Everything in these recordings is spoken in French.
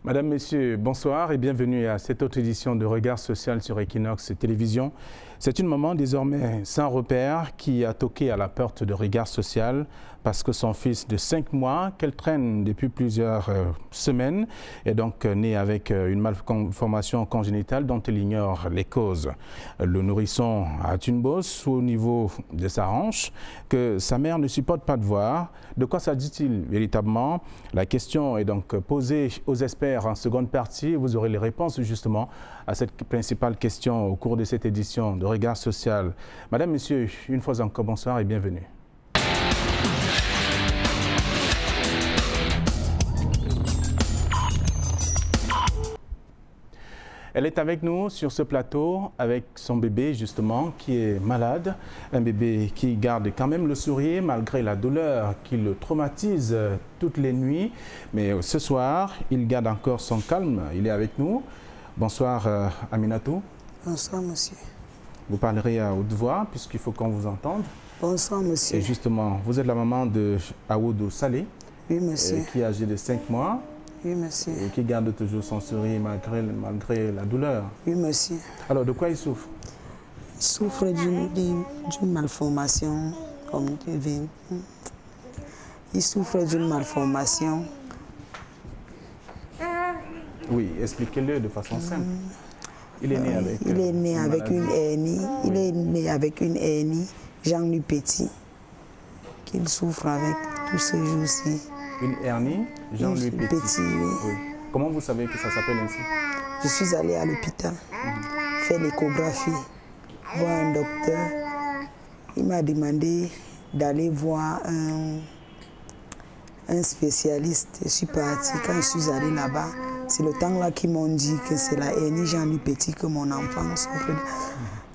Madame, Messieurs, bonsoir et bienvenue à cette autre édition de Regard Social sur Equinox Télévision. C'est une maman désormais sans repère qui a toqué à la porte de Regard Social parce que son fils de 5 mois, qu'elle traîne depuis plusieurs semaines, est donc né avec une malformation congénitale dont elle ignore les causes. Le nourrisson a une bosse au niveau de sa hanche que sa mère ne supporte pas de voir. De quoi s'agit-il véritablement? La question est donc posée aux experts en seconde partie. Vous aurez les réponses justement à cette principale question au cours de cette édition de Regard Social. Madame, Monsieur, une fois encore, bonsoir et bienvenue. Elle est avec nous sur ce plateau avec son bébé justement qui est malade, un bébé qui garde quand même le sourire malgré la douleur qui le traumatise toutes les nuits. Mais ce soir, il garde encore son calme, il est avec nous. Bonsoir Aminatou. Bonsoir monsieur. Vous parlerez à haute voix puisqu'il faut qu'on vous entende. Bonsoir monsieur. Et justement, vous êtes la maman de Aoudou Salé, oui, monsieur. Qui est âgé de 5 mois. Oui, monsieur. Et qui garde toujours son sourire malgré la douleur. Oui, monsieur. Alors, de quoi il souffre? Il souffre d'une malformation, comme il souffre d'une malformation. Oui, expliquez-le de façon simple. Il est né avec, il est né avec une hernie. Il est né avec une hernie, Jean-Louis Petit, qu'il souffre avec tous ces jours-ci. Une hernie, Jean-Louis Petit. Oui. Comment vous savez que ça s'appelle ainsi? Je suis allée à l'hôpital faire l'échographie, voir un docteur. Il m'a demandé d'aller voir un spécialiste. Je suis partie. Quand je suis allée là-bas, c'est le temps-là qu'ils m'ont dit que c'est la hernie Jean-Louis Petit que mon enfant souffre,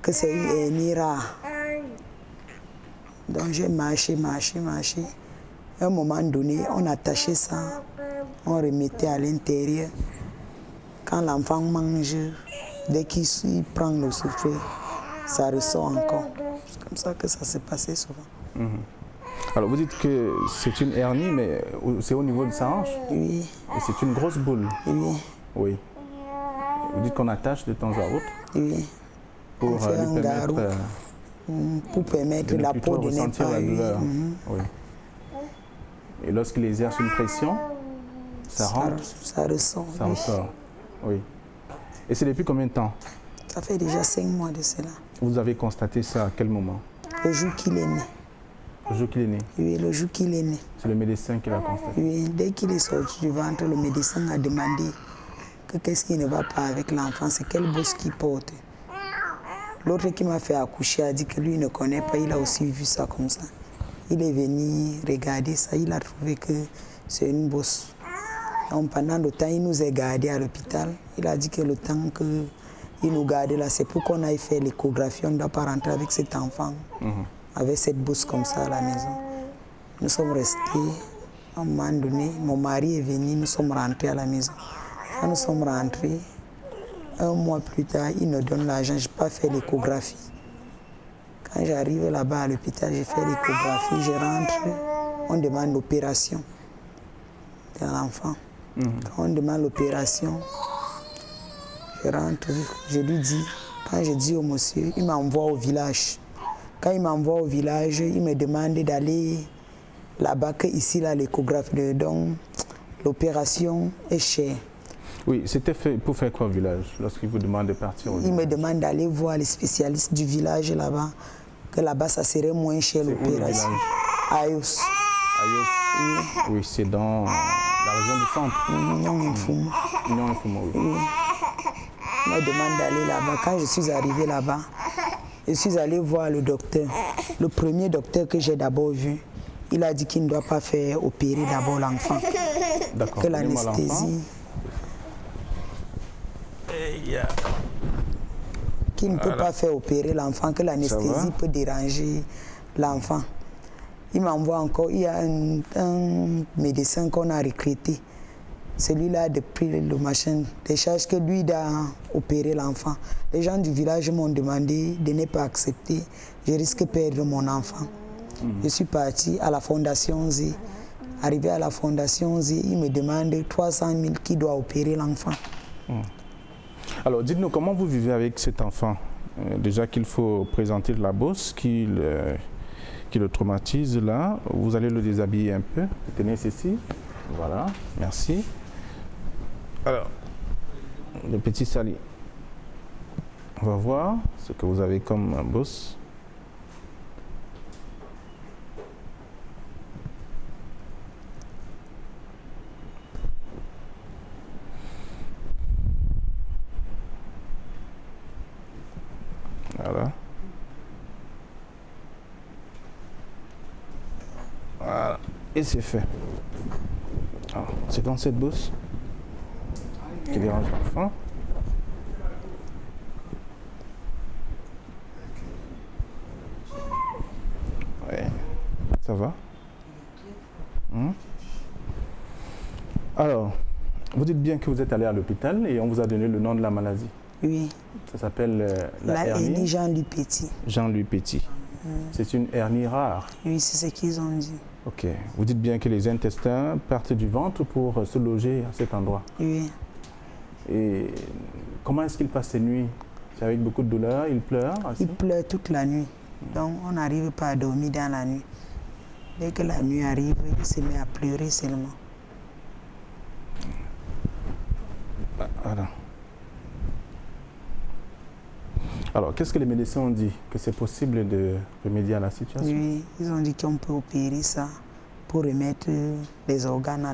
que c'est une hernie rare. Donc j'ai marché. À un moment donné, on attachait ça, on remettait à l'intérieur. Quand l'enfant mange, dès qu'il prend le souffle, ça ressort encore. C'est comme ça que ça s'est passé souvent. Alors vous dites que c'est une hernie, mais c'est au niveau de sa hanche? Oui. Et c'est une grosse boule? Oui. Oui. Vous dites qu'on attache de temps à autre? Oui. Pour lui permettre, pour permettre la peau de ne pas... la douleur. Oui. Et lorsqu'il exerce une pression, ça rentre? Ça ressort. Ça ressort, oui. Et c'est depuis combien de temps? Ça fait déjà 5 mois de cela. Vous avez constaté ça à quel moment? Le jour qu'il est né. Le jour qu'il est né? Oui, le jour qu'il est né. C'est le médecin qui l'a constaté? Oui, dès qu'il est sorti du ventre, le médecin a demandé que qu'est-ce qui ne va pas avec l'enfant, c'est quelle bosse qu'il porte. L'autre qui m'a fait accoucher a dit que lui ne connaît pas, il a aussi vu ça comme ça. Il est venu regarder ça, il a trouvé que c'est une bosse. Donc pendant le temps, il nous a gardés à l'hôpital. Il a dit que le temps qu'il nous gardait là, c'est pour qu'on aille faire l'échographie. On ne doit pas rentrer avec cet enfant, avec cette bosse comme ça à la maison. Nous sommes restés. À un moment donné, mon mari est venu, nous sommes rentrés à la maison. Quand nous sommes rentrés, un mois plus tard, il nous donne l'argent. Je n'ai pas fait l'échographie. Quand j'arrive là-bas à l'hôpital, j'ai fait l'échographie, je rentre, on demande l'opération de l'enfant. Quand on demande l'opération, je rentre, je lui dis, quand je dis au monsieur, il m'envoie au village. Quand il m'envoie au village, il me demande d'aller là-bas, que ici, là, l'échographie, donc l'opération est chère. Oui, c'était fait pour faire quoi au village, lorsqu'il vous demande de partir au village? Il me demande d'aller voir les spécialistes du village là-bas, que là-bas, ça serait moins cher l'opération. Ayos. Ayos? Oui, c'est dans la région du centre. Union Infumo. Union Infumo, oui. Il me demande d'aller là-bas. Quand je suis arrivée là-bas, je suis allée voir le docteur. Le premier docteur que j'ai d'abord vu, il a dit qu'il ne doit pas faire opérer d'abord l'enfant. D'accord. Que l'anesthésie... Qu'il ne peut pas faire opérer l'enfant, que l'anesthésie peut déranger l'enfant. Il m'envoie encore, il y a un médecin qu'on a recruté. Celui-là, depuis le machin, les charges que lui doit opérer l'enfant. Les gens du village m'ont demandé de ne pas accepter. Je risque de perdre mon enfant. Je suis partie à la Fondation Z, Arrivé à la fondation, il me demande 300 000 qui doit opérer l'enfant. Alors, dites-nous, comment vous vivez avec cet enfant? Déjà qu'il faut présenter de la bosse qui le traumatise là. Vous allez le déshabiller un peu. Tenez ceci. Voilà, merci. Alors, le petit Sali. On va voir ce que vous avez comme bosse. Voilà. Voilà. Et c'est fait. C'est dans cette bosse qui dérange l'enfant. Ouais. Ça va? Alors, vous dites bien que vous êtes allé à l'hôpital et on vous a donné le nom de la maladie. Oui. Ça s'appelle la hernie Jean-Louis Petit. Jean-Louis Petit. C'est une hernie rare. Oui, c'est ce qu'ils ont dit. Ok. Vous dites bien que les intestins partent du ventre pour se loger à cet endroit. Oui. Et comment est-ce qu'il passe ses nuits? C'est avec beaucoup de douleur? Il pleure aussi? Il pleure toute la nuit. Donc on n'arrive pas à dormir dans la nuit. Dès que la nuit arrive, il se met à pleurer seulement. Voilà. Alors, qu'est-ce que les médecins ont dit? Que c'est possible de remédier à la situation? Oui, ils ont dit qu'on peut opérer ça pour remettre les organes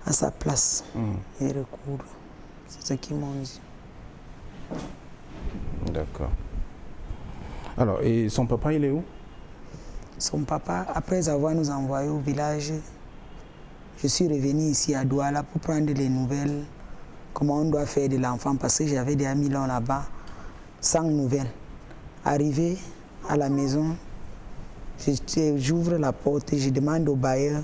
à sa place et recoudre. C'est ce qu'ils m'ont dit. D'accord. Alors, et son papa, il est où? Son papa, après avoir nous envoyé au village, je suis revenu ici à Douala pour prendre les nouvelles, comment on doit faire de l'enfant, parce que j'avais des amis là-bas, sans nouvelles. Arrivé à la maison, j'ouvre la porte, je demande au bailleur,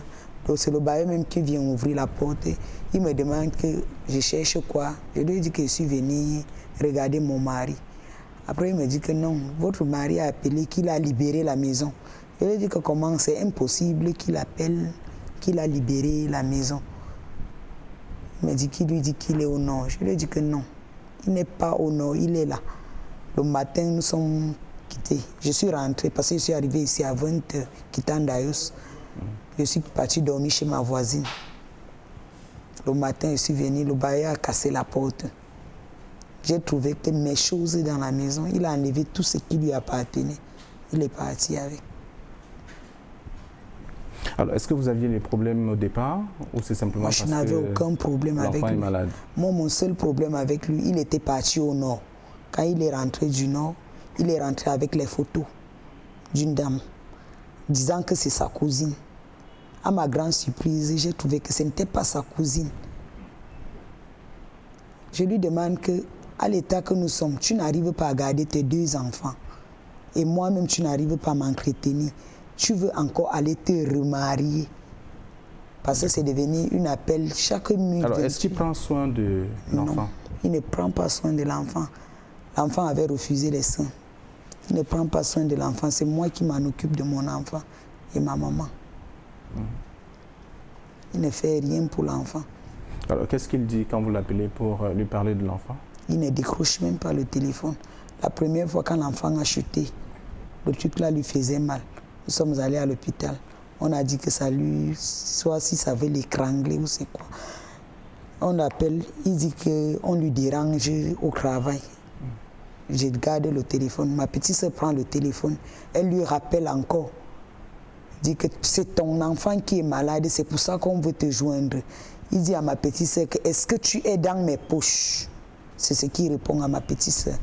c'est le bailleur même qui vient ouvrir la porte, il me demande que je cherche quoi. Je lui dis que je suis venu regarder mon mari. Après il me dit que non, votre mari a appelé qu'il a libéré la maison. Je lui dis que comment c'est impossible qu'il appelle qu'il a libéré la maison. Il me dit qu'il lui dit qu'il est au nord. Je lui dis que non, il n'est pas au nord, il est là. Le matin, nous sommes quittés. Je suis rentré parce que je suis arrivé ici à 20h, quittant Dayos. Je suis parti dormir chez ma voisine. Le matin, je suis venu, le bailleur a cassé la porte. J'ai trouvé que mes choses dans la maison, il a enlevé tout ce qui lui appartenait. Il est parti avec. Alors, est-ce que vous aviez des problèmes au départ ou c'est simplement Moi, parce que je n'avais aucun problème avec lui. L'enfant est malade? Moi, mon seul problème avec lui, il était parti au nord. Quand il est rentré du nord, il est rentré avec les photos d'une dame, disant que c'est sa cousine. À ma grande surprise, j'ai trouvé que ce n'était pas sa cousine. Je lui demande que, à l'état que nous sommes, tu n'arrives pas à garder tes 2 enfants. Et moi-même, tu n'arrives pas à m'entretenir. Tu veux encore aller te remarier. Parce que c'est devenu une appel chaque nuit. Alors, est-ce qu'il prend soin de l'enfant? Non, il ne prend pas soin de l'enfant. L'enfant avait refusé les seins. Il ne prend pas soin de l'enfant. C'est moi qui m'en occupe de mon enfant et ma maman. Il ne fait rien pour l'enfant. Alors, qu'est-ce qu'il dit quand vous l'appelez pour lui parler de l'enfant? Il ne décroche même pas le téléphone. La première fois quand l'enfant a chuté, le truc là lui faisait mal. Nous sommes allés à l'hôpital. On a dit que ça lui, soit si ça veut l'étrangler ou c'est quoi. On appelle, il dit qu'on lui dérange au travail. Je garde le téléphone. Ma petite sœur prend le téléphone. Elle lui rappelle encore. Dit que c'est ton enfant qui est malade, c'est pour ça qu'on veut te joindre. Il dit à ma petite sœur que est-ce que tu es dans mes poches? C'est ce qu'il répond à ma petite sœur.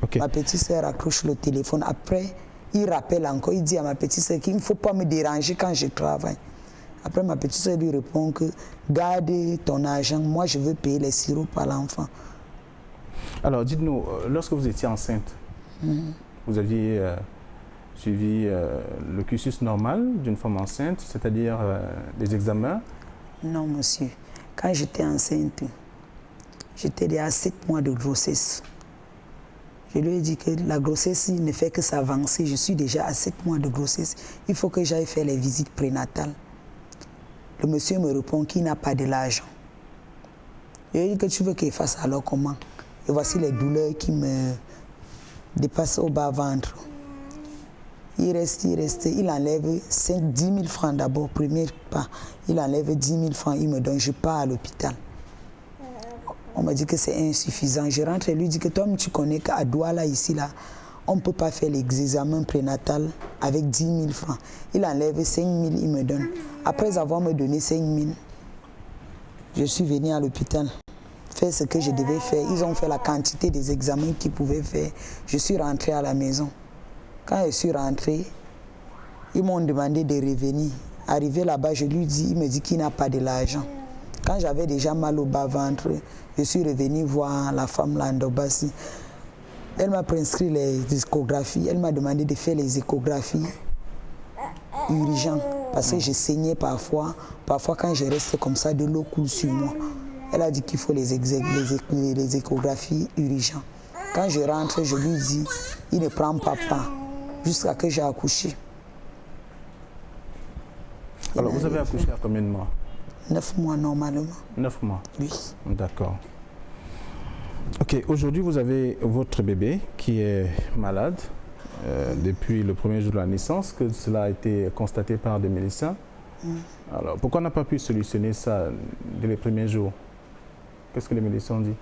Okay. Ma petite sœur accroche le téléphone. Après, il rappelle encore. Il dit à ma petite sœur qu'il ne faut pas me déranger quand je travaille. Après, ma petite sœur lui répond que garde ton argent. Moi, je veux payer les sirops à l'enfant. Alors, dites-nous, lorsque vous étiez enceinte, vous aviez suivi le cursus normal d'une femme enceinte, c'est-à-dire des examens? Non, monsieur. Quand j'étais enceinte, j'étais déjà à 7 mois de grossesse. Je lui ai dit que la grossesse ne fait que s'avancer. Je suis déjà à 7 mois de grossesse. Il faut que j'aille faire les visites prénatales. Le monsieur me répond qu'il n'a pas de l'argent. Je lui ai dit que tu veux qu'il fasse alors comment? Et voici les douleurs qui me dépassent au bas-ventre. Il reste, il enlève 10 000 francs d'abord, premier pas. Il enlève 10 000 francs, il me donne, je pars à l'hôpital. On m'a dit que c'est insuffisant. Je rentre et lui dis que toi, tu connais qu'à Douala, ici, là, on ne peut pas faire l'examen prénatal avec 10 000 francs. Il enlève 5 000, il me donne. Après avoir me donné 5 000, je suis venue à l'hôpital faire ce que je devais faire. Ils ont fait la quantité des examens qu'ils pouvaient faire. Je suis rentrée à la maison. Quand je suis rentrée, ils m'ont demandé de revenir. Arrivé là-bas, je lui dis, il me dit qu'il n'a pas de l'argent. Quand j'avais déjà mal au bas-ventre, je suis revenue voir la femme Landobassi. Elle m'a prescrit les échographies. Elle m'a demandé de faire les échographies urgentes parce que je saignais parfois. Parfois, quand je reste comme ça, de l'eau coule sur moi. Elle a dit qu'il faut les échographies urgentes. Quand je rentre, je lui dis, il ne prend pas part jusqu'à ce que j'ai accouché. Alors, vous avez accouché à combien de mois? 9 mois normalement. 9 mois? Oui. D'accord. Ok, aujourd'hui vous avez votre bébé qui est malade depuis le premier jour de la naissance, que cela a été constaté par des médecins. Alors, pourquoi on n'a pas pu solutionner ça dès les premiers jours? Qu'est-ce que les médecins ont dit?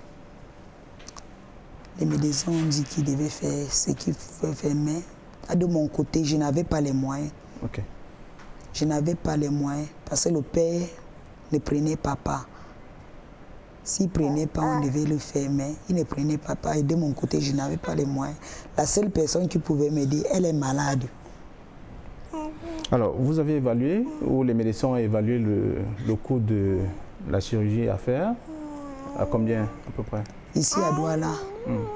Les médecins ont dit qu'ils devaient faire ce qu'il faut faire, mais de mon côté, je n'avais pas les moyens. Ok. Je n'avais pas les moyens parce que le père ne prenait pas part. S'il ne prenait pas, on devait le faire, mais il ne prenait pas part. Et de mon côté, je n'avais pas les moyens. La seule personne qui pouvait me dire, elle est malade. Alors, vous avez évalué, ou les médecins ont évalué le coût de la chirurgie à faire? À combien à peu près? Ici à Douala,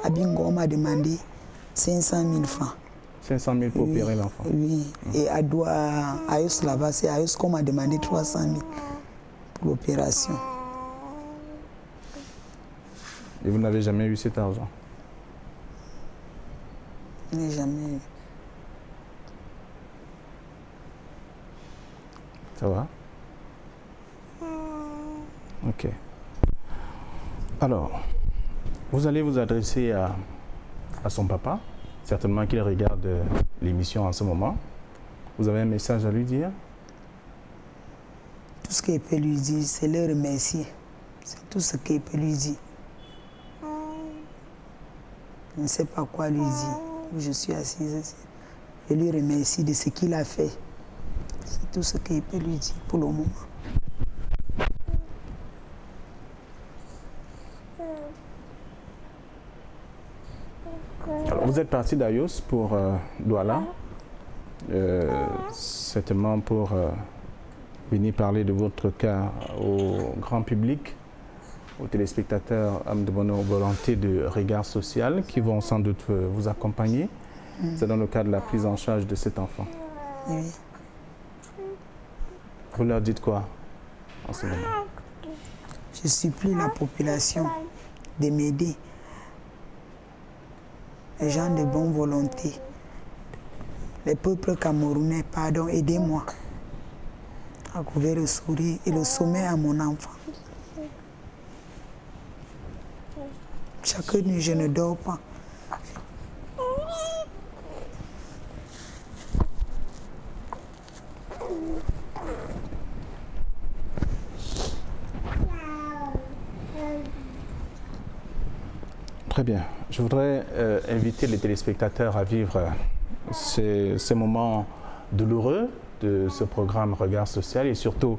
à Bingo, on m'a demandé 500 000 francs. 500 000 pour opérer l'enfant? Oui. Et à Douala, à Ayos là-bas, c'est Ayos qu'on m'a demandé 300 000 pour l'opération. Et vous n'avez jamais eu cet argent? Je n'ai jamais eu. Ça va? Ok. Alors, vous allez vous adresser à son papa, certainement qu'il regarde l'émission en ce moment. Vous avez un message à lui dire? Tout ce qu'il peut lui dire, c'est le remercier. C'est tout ce qu'il peut lui dire. Je ne sais pas quoi lui dire. Je suis assise. Je lui remercie de ce qu'il a fait. C'est tout ce qu'il peut lui dire pour le moment. Alors, vous êtes parti d'Ayos pour Douala, certainement pour venir parler de votre cas au grand public, aux téléspectateurs, hommes de bonne volonté de Regard Social qui vont sans doute vous accompagner. C'est dans le cadre de la prise en charge de cet enfant. Oui. Vous leur dites quoi en ce moment? Je supplie la population de m'aider. Les gens de bonne volonté, les peuples camerounais, pardon, aidez-moi à couvrir le sourire et le sommeil à mon enfant. Chaque nuit, je ne dors pas. Très bien. Je voudrais inviter les téléspectateurs à vivre ces moments douloureux de ce programme Regard Social et surtout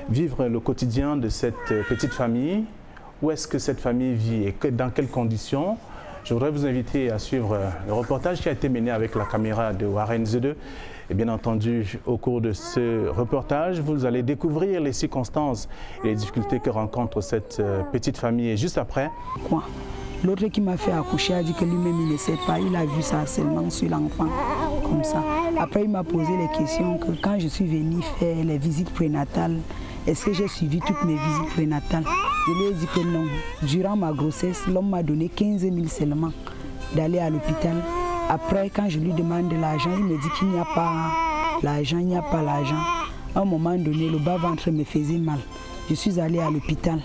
vivre le quotidien de cette petite famille. Où est-ce que cette famille vit et dans quelles conditions? Je voudrais vous inviter à suivre le reportage qui a été mené avec la caméra de Warren Z2. Et bien entendu, au cours de ce reportage, vous allez découvrir les circonstances et les difficultés que rencontre cette petite famille. Et juste après... Quoi? L'autre qui m'a fait accoucher a dit que lui-même il ne sait pas, il a vu ça seulement sur l'enfant, comme ça. Après il m'a posé les questions que quand je suis venue faire les visites prénatales, est-ce que j'ai suivi toutes mes visites prénatales? Je lui ai dit que non. Durant ma grossesse, l'homme m'a donné 15 000 seulement d'aller à l'hôpital. Après, quand je lui demande de l'argent, il me dit qu'il n'y a pas l'argent, il n'y a pas l'argent. À un moment donné, le bas-ventre me faisait mal. Je suis allée à l'hôpital.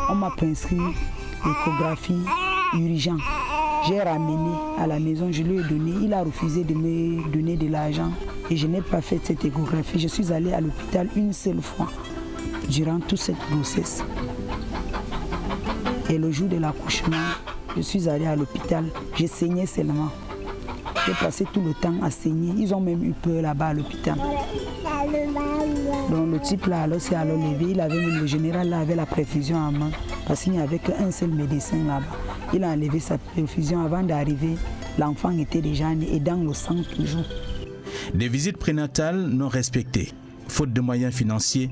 On m'a prescrit l'échographie urgente. J'ai ramené à la maison, je lui ai donné. Il a refusé de me donner de l'argent et je n'ai pas fait cette échographie. Je suis allée à l'hôpital une seule fois durant toute cette grossesse. Et le jour de l'accouchement, je suis allée à l'hôpital. J'ai saigné seulement. J'ai passé tout le temps à saigner. Ils ont même eu peur là-bas à l'hôpital. Donc le type là, alors c'est alors levé. Il avait même, le général là avait la perfusion en main parce qu'il n'y avait qu'un seul médecin là-bas. Il a enlevé sa perfusion avant d'arriver. L'enfant était déjà né et dans le sang toujours. Des visites prénatales non respectées, faute de moyens financiers.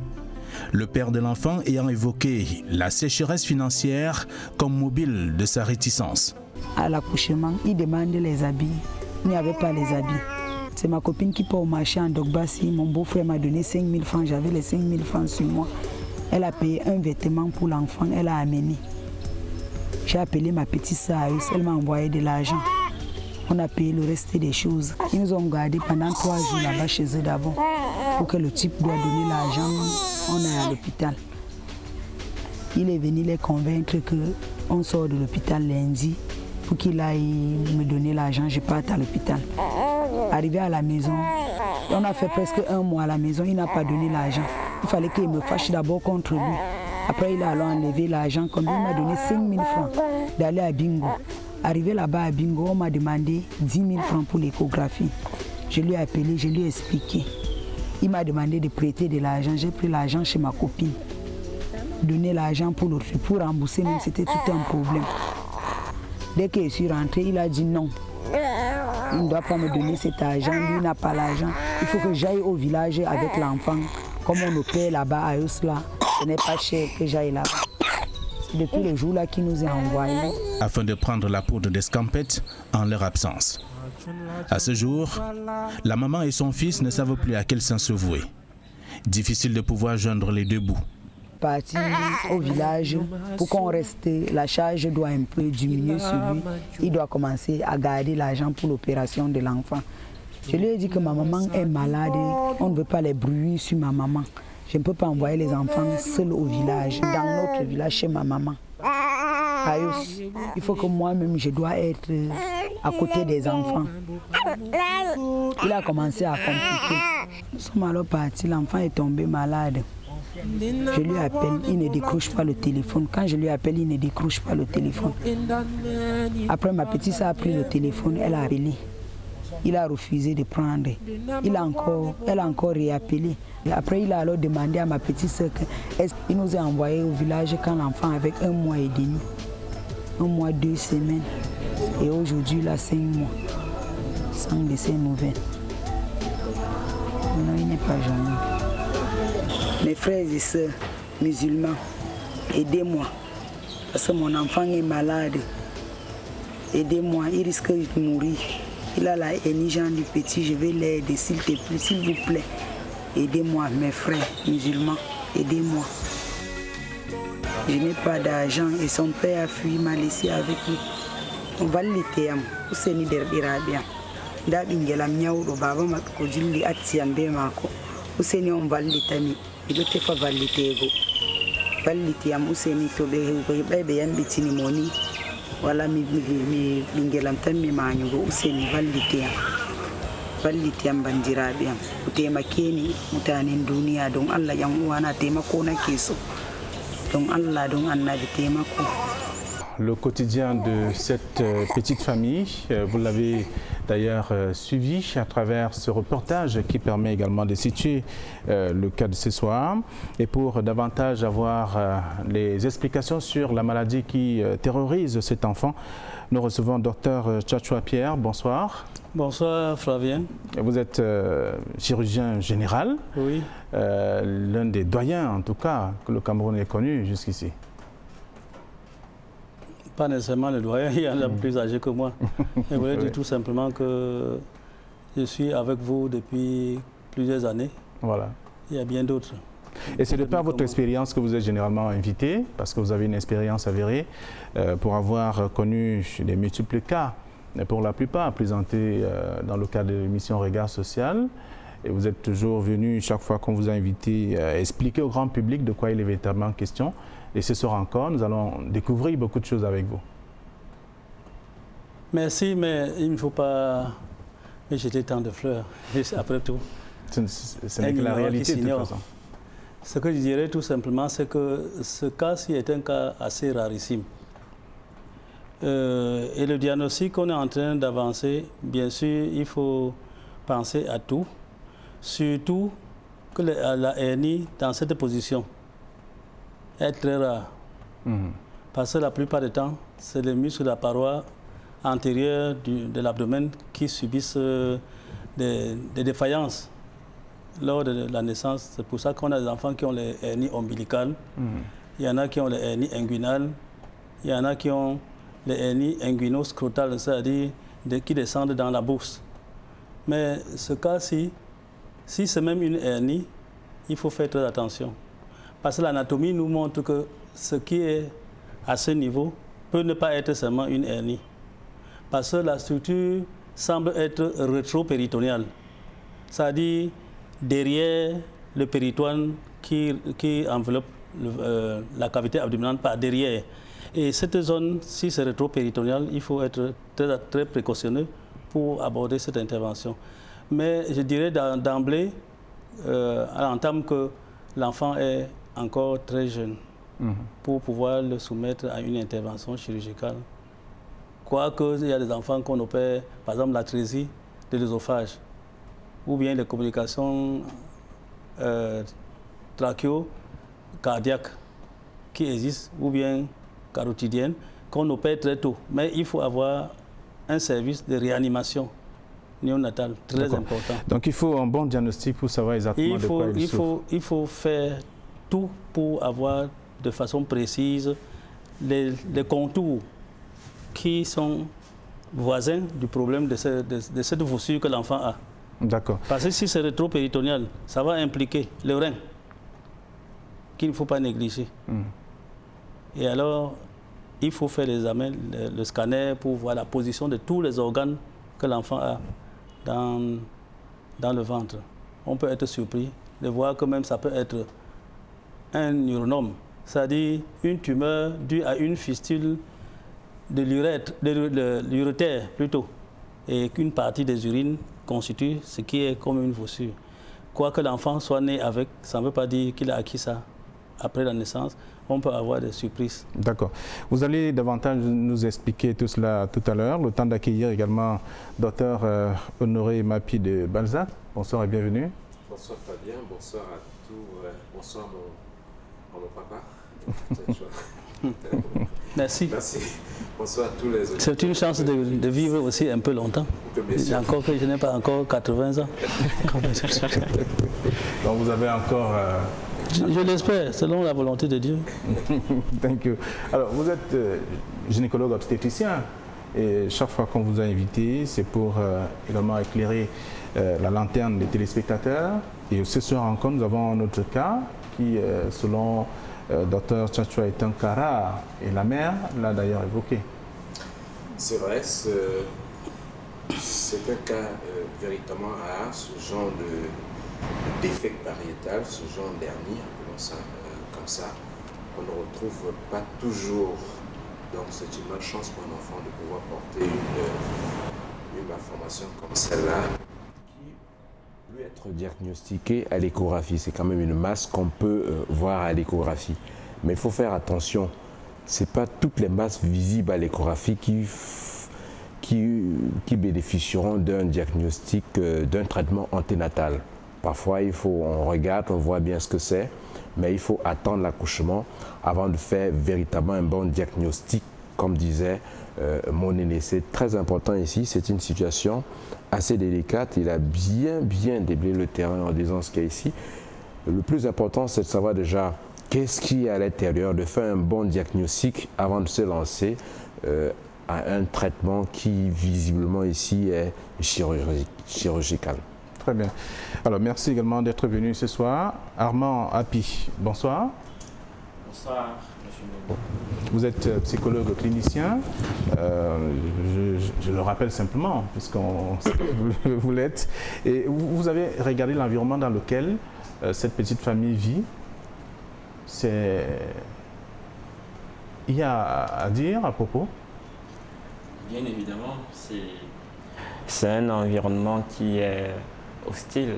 Le père de l'enfant ayant évoqué la sécheresse financière comme mobile de sa réticence. À l'accouchement, il demandait les habits. Il n'y avait pas les habits. C'est ma copine qui part au marché en Dogbassi. Mon beau-frère m'a donné 5 000 francs. J'avais les 5 000 francs sur moi. Elle a payé un vêtement pour l'enfant. Elle a amené. J'ai appelé ma petite sœur. Elle m'a envoyé de l'argent. On a payé le reste des choses. Ils nous ont gardés pendant 3 jours là-bas chez eux d'abord. Pour que le type doit donner l'argent, on est à l'hôpital. Il est venu les convaincre qu'on sort de l'hôpital lundi pour qu'il aille me donner l'argent, je parte à l'hôpital. Arrivé à la maison, on a fait presque 1 mois à la maison, il n'a pas donné l'argent. Il fallait qu'il me fâche d'abord contre lui. Après, il a alors enlevé l'argent, comme il m'a donné 5 000 francs d'aller à Bingo. Arrivé là-bas à Bingo, on m'a demandé 10 000 francs pour l'échographie. Je lui ai appelé, je lui ai expliqué. Il m'a demandé de prêter de l'argent. J'ai pris l'argent chez ma copine. Donner l'argent pour l'autre, pour rembourser, même c'était tout un problème. Dès que je suis rentrée, il a dit non. Il ne doit pas me donner cet argent, lui n'a pas l'argent. Il faut que j'aille au village avec l'enfant. Comme on opère là-bas à Osla, ce n'est pas cher que j'aille là-bas. C'est depuis le jour-là qu'il nous a envoyés. Afin de prendre la poudre d'escampette en leur absence. À ce jour, la maman et son fils ne savent plus à quel sens se vouer. Difficile de pouvoir joindre les deux bouts. Partir au village pour qu'on reste, la charge doit un peu diminuer sur lui. Il doit commencer à garder l'argent pour l'opération de l'enfant. Je lui ai dit que ma maman est malade, on ne veut pas les bruits sur ma maman. Je ne peux pas envoyer les enfants seuls au village, dans notre village chez ma maman. Il faut que moi-même je dois être à côté des enfants. Il a commencé à compliquer. Nous sommes alors partis, l'enfant est tombé malade. Je lui appelle, il ne décroche pas le téléphone. Quand je lui appelle, il ne décroche pas le téléphone. Après, ma petite sœur a pris le téléphone, elle a appelé. Il a refusé de prendre. Elle a encore réappelé. Après, il a alors demandé à ma petite sœur qu'il nous a envoyés au village quand l'enfant avait 1 mois et demi. 1 mois, 2 semaines. Et aujourd'hui, il a 5 mois. Sans de ses nouvelles. Non, il n'est pas jeune. Mes frères et sœurs musulmans, aidez-moi. Parce que mon enfant est malade. Aidez-moi, il risque de mourir. Il a la haine du petit, je vais l'aider, s'il vous plaît. Aidez-moi, mes frères musulmans, aidez-moi. Je n'ai pas d'argent et son père a fui, m'a laissé avec lui. On va l'été, on s'est mis derrière bien. D'abingela miaouro baba matko jilli atiambe mako. Useni on va l'été, il doit faire valiter. Valiter am useni to be yambitini moni. Voilà mi bingelam tan mi mañugo useni valliti am bandiraɓe am ko temakeni mutanen duniya don Allah yan uwana temako nake so don Allah don annabi temako. Le quotidien de cette petite famille, vous l'avez d'ailleurs suivi à travers ce reportage qui permet également de situer le cas de ce soir. Et pour davantage avoir les explications sur la maladie qui terrorise cet enfant, nous recevons Dr Tchatchoua Pierre. Bonsoir. Bonsoir Flavien. Vous êtes chirurgien général, oui. L'un des doyens en tout cas que le Cameroun ait connu jusqu'ici. Pas nécessairement le doyen, il y en a plus âgé que moi. Je voulais dire tout simplement que je suis avec vous depuis plusieurs années. Voilà. Il y a bien d'autres. Et c'est de par votre expérience que vous êtes généralement invité, parce que vous avez une expérience avérée, pour avoir connu des multiples cas, pour la plupart présentés dans le cadre de l'émission Regard Social. Et vous êtes toujours venu, chaque fois qu'on vous a invité, expliquer au grand public de quoi il est véritablement question. Et ce soir encore, nous allons découvrir beaucoup de choses avec vous. Merci, mais il ne faut pas me jeter tant de fleurs, après tout. Ce n'est que la réalité de toute façon. Ce que je dirais tout simplement, c'est que ce cas-ci est un cas assez rarissime. Et le diagnostic qu'on est en train d'avancer, bien sûr, il faut penser à tout. Surtout que la hernie, dans cette position, est très rare. Parce que la plupart du temps, c'est les muscles de la paroi antérieure de l'abdomen qui subissent des défaillances lors de la naissance. C'est pour ça qu'on a des enfants qui ont les hernies ombilicales. Il y en a qui ont les hernies inguinales. Il y en a qui ont les hernies inguino-scrotales, c'est-à-dire qui descendent dans la bourse. Mais ce cas-ci, si c'est même une hernie, il faut faire très attention. Parce que l'anatomie nous montre que ce qui est à ce niveau peut ne pas être seulement une hernie. Parce que la structure semble être rétro-péritoniale. C'est-à-dire derrière le péritoine qui enveloppe la cavité abdominale par derrière. Et cette zone, si c'est rétro-péritonial, il faut être très, très précautionneux pour aborder cette intervention. Mais je dirais d'emblée, à l'entame, que l'enfant est encore très jeune pour pouvoir le soumettre à une intervention chirurgicale. Quoique, il y a des enfants qu'on opère, par exemple l'atrésie de l'œsophage, ou bien les communications trachéo-cardiaques qui existent, ou bien carotidiennes, qu'on opère très tôt. Mais il faut avoir un service de réanimation néonatale très important. Donc il faut un bon diagnostic pour savoir exactement de quoi il souffre. Il faut faire tout pour avoir de façon précise les contours qui sont voisins du problème de cette voussure que l'enfant a. D'accord. Parce que si c'est rétro-péritonial, ça va impliquer le rein, qu'il ne faut pas négliger. Et alors, il faut faire l'examen, le scanner pour voir la position de tous les organes que l'enfant a dans le ventre. On peut être surpris de voir que même ça peut être un urinome, c'est-à-dire une tumeur due à une fistule de l'urétère plutôt, et qu'une partie des urines constitue ce qui est comme une voussure. Quoique l'enfant soit né avec, ça ne veut pas dire qu'il a acquis ça après la naissance. On peut avoir des surprises. D'accord. Vous allez davantage nous expliquer tout cela tout à l'heure. Le temps d'accueillir également Dr Honoré Mapi de Balzac. Bonsoir et bienvenue. Bonsoir Fabien, bonsoir à tous. Bonsoir mon papa. Merci. Merci. Bonsoir à tous les auditeurs. C'est une chance de vivre aussi un peu longtemps. Encore que je n'ai pas encore 80 ans. Donc vous avez encore... Je l'espère, selon la volonté de Dieu. Thank you. Alors, vous êtes gynécologue obstétricien et chaque fois qu'on vous a invité, c'est pour également éclairer la lanterne des téléspectateurs. Et ce soir encore, nous avons un autre cas qui, selon Dr Tchatchoua, est un cas rare et la mère l'a d'ailleurs évoqué. C'est vrai, c'est un cas véritablement rare, ce genre d'effet pariétal, ce genre d'hernie, appelons ça comme ça, qu'on ne retrouve pas toujours. Donc c'est une bonne chance pour un enfant de pouvoir porter une malformation comme celle-là, qui peut être diagnostiquée à l'échographie. C'est quand même une masse qu'on peut voir à l'échographie. Mais il faut faire attention, ce n'est pas toutes les masses visibles à l'échographie qui bénéficieront d'un diagnostic, d'un traitement anténatal. Parfois, on regarde, on voit bien ce que c'est, mais il faut attendre l'accouchement avant de faire véritablement un bon diagnostic, comme disait mon aîné. C'est très important ici, c'est une situation assez délicate. Il a bien déblayé le terrain en disant ce qu'il y a ici. Le plus important, c'est de savoir déjà qu'est-ce qu'il y a à l'intérieur, de faire un bon diagnostic avant de se lancer à un traitement qui, visiblement ici, est chirurgical. Très bien. Alors, merci également d'être venu ce soir. Armand Api, bonsoir. Bonsoir, Vous êtes psychologue clinicien, je le rappelle simplement, puisqu'on vous l'êtes, et vous avez regardé l'environnement dans lequel cette petite famille vit. Il y a à dire à propos? Bien évidemment, c'est un environnement qui est hostile.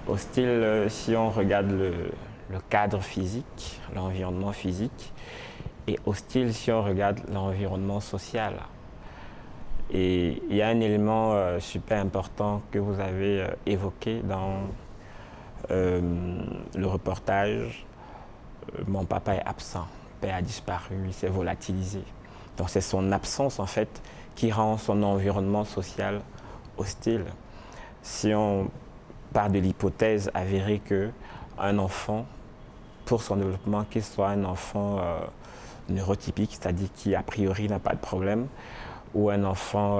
Hostile si on regarde le cadre physique, l'environnement physique, et hostile si on regarde l'environnement social. Et il y a un élément super important que vous avez évoqué dans le reportage. Mon papa est absent, le père a disparu, il s'est volatilisé. Donc c'est son absence en fait qui rend son environnement social hostile. Si on part de l'hypothèse avérée qu'un enfant, pour son développement, qu'il soit un enfant neurotypique, c'est-à-dire qui a priori n'a pas de problème, ou un enfant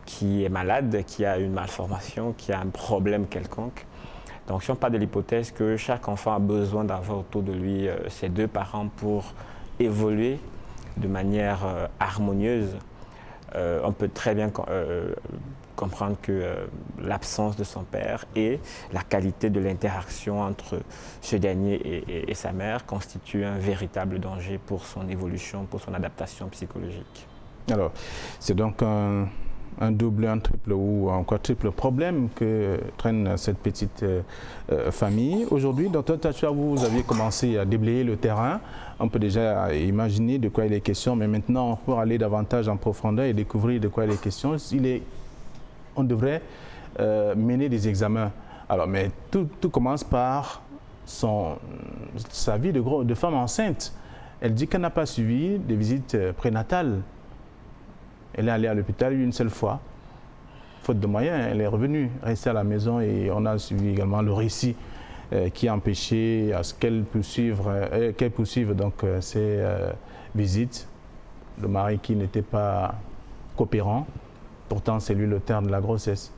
qui est malade, qui a une malformation, qui a un problème quelconque. Donc si on part de l'hypothèse que chaque enfant a besoin d'avoir autour de lui ses deux parents pour évoluer de manière harmonieuse, on peut très bien comprendre que l'absence de son père et la qualité de l'interaction entre ce dernier et sa mère constitue un véritable danger pour son évolution, pour son adaptation psychologique. Alors, c'est donc un double, un triple ou un quadruple problème que traîne cette petite famille. Aujourd'hui, Dr Tachua, vous aviez commencé à déblayer le terrain. On peut déjà imaginer de quoi il est question, mais maintenant, pour aller davantage en profondeur et découvrir de quoi il est question, on devrait mener des examens. Alors, mais tout commence par sa vie de femme enceinte. Elle dit qu'elle n'a pas suivi des visites prénatales. Elle est allée à l'hôpital une seule fois. Faute de moyens, elle est revenue, restée à la maison et on a suivi également le récit qui a empêché à ce qu'elle poursuive donc ces visites. Le mari qui n'était pas coopérant, pourtant c'est lui l'auteur de la grossesse.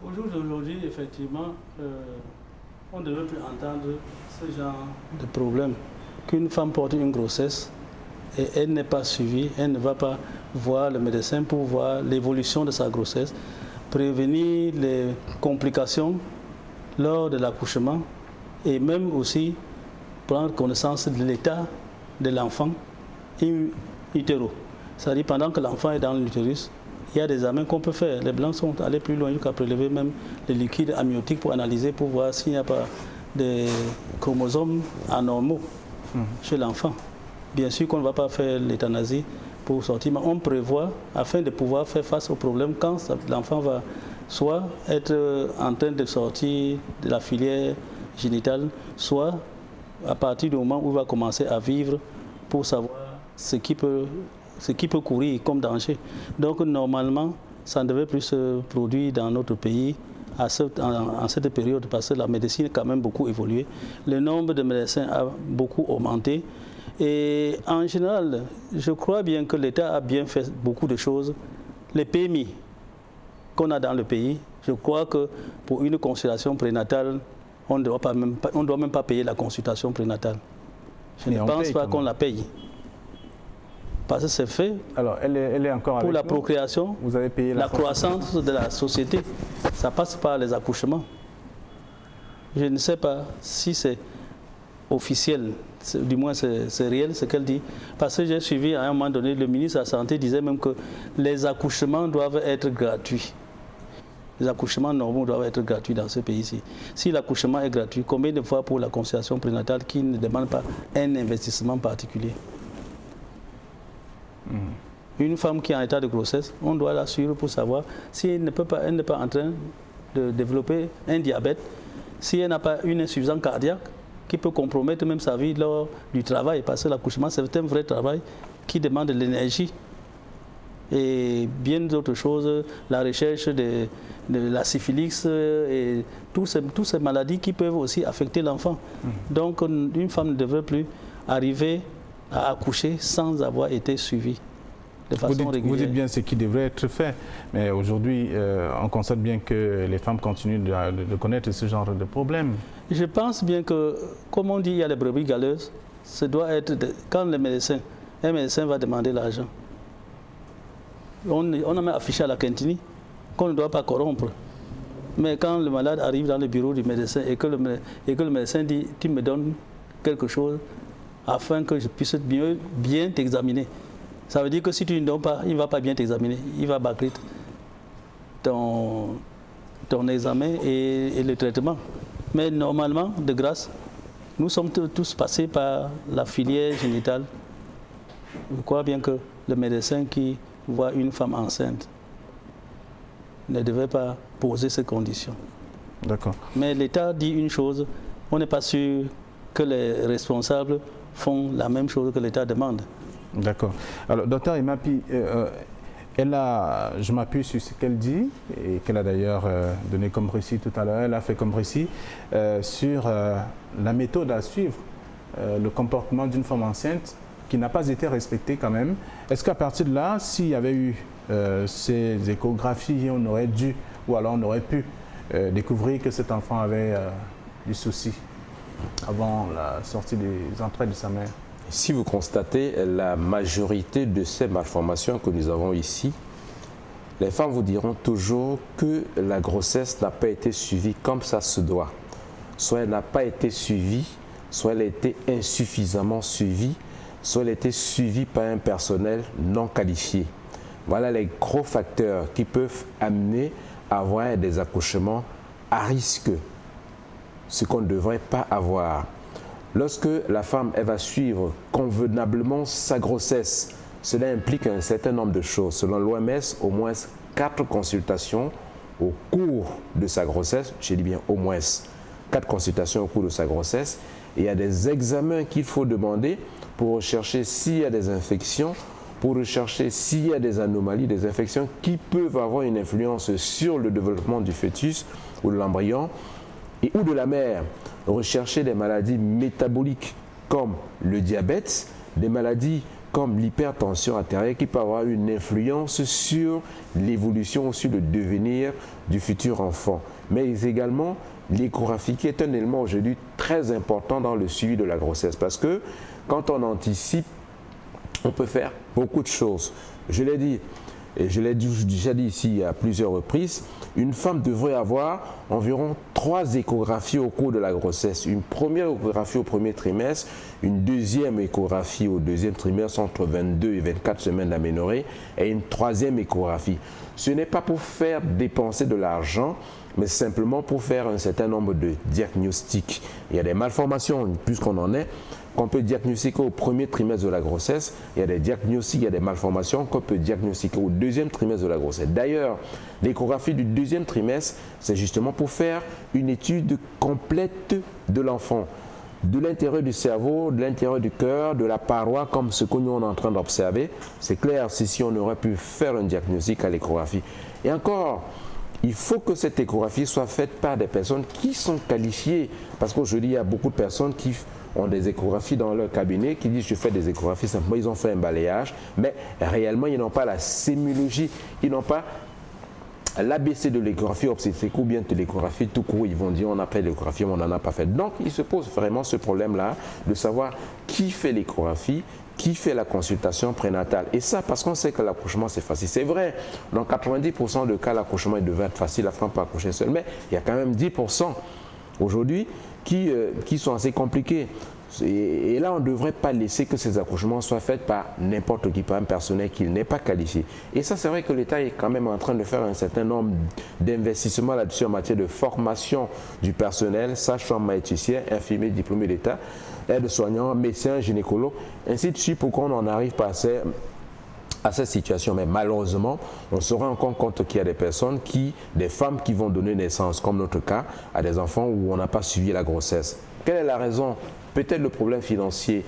Au jour d'aujourd'hui, effectivement, on ne devait plus entendre ce genre de problème. Qu'une femme porte une grossesse et elle n'est pas suivie, elle ne va pas voir le médecin pour voir l'évolution de sa grossesse, prévenir les complications lors de l'accouchement et même aussi prendre connaissance de l'état de l'enfant in utero. C'est-à-dire pendant que l'enfant est dans l'utérus, il y a des examens qu'on peut faire. Les Blancs sont allés plus loin jusqu'à prélever même les liquides amniotiques pour analyser, pour voir s'il n'y a pas de chromosomes anormaux chez l'enfant. Bien sûr qu'on ne va pas faire l'euthanasie pour sortir, mais on prévoit, afin de pouvoir faire face au problème, quand l'enfant va soit être en train de sortir de la filière génitale, soit à partir du moment où il va commencer à vivre pour savoir ce qui peut courir comme danger. Donc normalement, ça ne devait plus se produire dans notre pays en cette période, parce que la médecine a quand même beaucoup évolué. Le nombre de médecins a beaucoup augmenté. Et en général, je crois bien que l'État a bien fait beaucoup de choses. Les PMI qu'on a dans le pays, je crois que pour une consultation prénatale, on ne doit même pas payer la consultation prénatale. Je ne pense pas qu'on la paye. Parce que c'est fait. Alors, elle est encore pour la procréation, vous avez payé la croissance de la société. Ça passe par les accouchements. Je ne sais pas si c'est officiel, du moins c'est réel ce qu'elle dit. Parce que j'ai suivi à un moment donné, le ministre de la Santé disait même que les accouchements doivent être gratuits. Les accouchements normaux doivent être gratuits dans ce pays-ci. Si l'accouchement est gratuit, combien de fois pour la consultation prénatale qui ne demande pas un investissement particulier? Une femme qui est en état de grossesse, on doit la suivre pour savoir si elle n'est pas en train de développer un diabète, si elle n'a pas une insuffisance cardiaque qui peut compromettre même sa vie lors du travail, parce que l'accouchement c'est un vrai travail qui demande de l'énergie et bien d'autres choses, la recherche de la syphilis et toutes ces maladies qui peuvent aussi affecter l'enfant. Donc une femme ne devrait plus arriver à accoucher sans avoir été suivie. de façon régulière. Vous dites bien ce qui devrait être fait, mais aujourd'hui, on constate bien que les femmes continuent de connaître ce genre de problème. Je pense bien que, comme on dit, il y a les brebis galeuses. Ce doit être, quand un médecin va demander l'argent, on a même affiché à la cantine qu'on ne doit pas corrompre. Mais quand le malade arrive dans le bureau du médecin et que le médecin dit « tu me donnes quelque chose afin que je puisse bien t'examiner », ça veut dire que si tu ne donnes pas, il ne va pas bien t'examiner, il va bâcler ton examen et le traitement. Mais normalement, de grâce, nous sommes tous passés par la filière génitale. Je crois bien que le médecin qui voit une femme enceinte ne devait pas poser ces conditions. D'accord. Mais l'État dit une chose, on n'est pas sûr que les responsables font la même chose que l'État demande. D'accord. Alors, docteur Imapi, je m'appuie sur ce qu'elle dit et qu'elle a d'ailleurs donné comme récit tout à l'heure, elle a fait comme récit sur la méthode à suivre, le comportement d'une femme enceinte qui n'a pas été respectée quand même. Est-ce qu'à partir de là, s'il y avait eu ces échographies, on aurait dû, ou alors on aurait pu découvrir que cet enfant avait du souci avant la sortie des entrailles de sa mère? Si vous constatez la majorité de ces malformations que nous avons ici, les femmes vous diront toujours que la grossesse n'a pas été suivie comme ça se doit. Soit elle n'a pas été suivie, soit elle a été insuffisamment suivie, soit elle a été suivie par un personnel non qualifié. Voilà les gros facteurs qui peuvent amener à avoir des accouchements à risque, ce qu'on ne devrait pas avoir. Lorsque la femme elle va suivre convenablement sa grossesse, cela implique un certain nombre de choses. Selon l'OMS, au moins 4 consultations au cours de sa grossesse, je dis bien au moins 4 consultations au cours de sa grossesse, et il y a des examens qu'il faut demander pour rechercher s'il y a des infections, pour rechercher s'il y a des anomalies, des infections qui peuvent avoir une influence sur le développement du fœtus ou de l'embryon ou de la mère. Rechercher des maladies métaboliques comme le diabète, des maladies comme l'hypertension artérielle qui peuvent avoir une influence sur l'évolution ou sur le devenir du futur enfant. Mais également l'échographie qui est un élément aujourd'hui très important dans le suivi de la grossesse parce que quand on anticipe, on peut faire beaucoup de choses. Je l'ai dit, et je l'ai déjà dit ici à plusieurs reprises, une femme devrait avoir environ 3 échographies au cours de la grossesse. Une première échographie au premier trimestre, une deuxième échographie au deuxième trimestre entre 22 et 24 semaines d'aménorrhée et une troisième échographie. Ce n'est pas pour faire dépenser de l'argent, mais simplement pour faire un certain nombre de diagnostics. Il y a des malformations, puisqu'on en est, qu'on peut diagnostiquer au premier trimestre de la grossesse. Il y a des diagnostics, il y a des malformations qu'on peut diagnostiquer au deuxième trimestre de la grossesse. D'ailleurs, l'échographie du deuxième trimestre, c'est justement pour faire une étude complète de l'enfant. De l'intérieur du cerveau, de l'intérieur du cœur, de la paroi, comme ce que nous on est en train d'observer. C'est clair, si on aurait pu faire un diagnostic à l'échographie. Et encore, il faut que cette échographie soit faite par des personnes qui sont qualifiées. Parce qu'aujourd'hui, il y a beaucoup de personnes qui ont des échographies dans leur cabinet, qui disent je fais des échographies, simplement ils ont fait un balayage, mais réellement ils n'ont pas la sémiologie, ils n'ont pas l'ABC de l'échographie obstétrique ou bien de l'échographie tout court. Ils vont dire on a fait l'échographie, mais on n'en a pas fait. Donc il se pose vraiment ce problème-là de savoir qui fait l'échographie, qui fait la consultation prénatale. Et ça, parce qu'on sait que l'accouchement, c'est facile. C'est vrai, dans 90% de cas, l'accouchement devait être facile, la femme peut accoucher seule, mais il y a quand même 10% aujourd'hui qui sont assez compliqués. Et là, on ne devrait pas laisser que ces accouchements soient faits par n'importe qui, par un personnel qui n'est pas qualifié. Et ça, c'est vrai que l'État est quand même en train de faire un certain nombre d'investissements là-dessus en matière de formation du personnel, sage-femme, maïticiens, infirmiers diplômés d'État, aides-soignants, médecins, gynécologues, ainsi de suite, pour qu'on en arrive pas à cette situation. Mais malheureusement, on se rend encore compte qu'il y a des femmes qui vont donner naissance, comme notre cas, à des enfants où on n'a pas suivi la grossesse. Quelle est la raison? Peut-être le problème financier.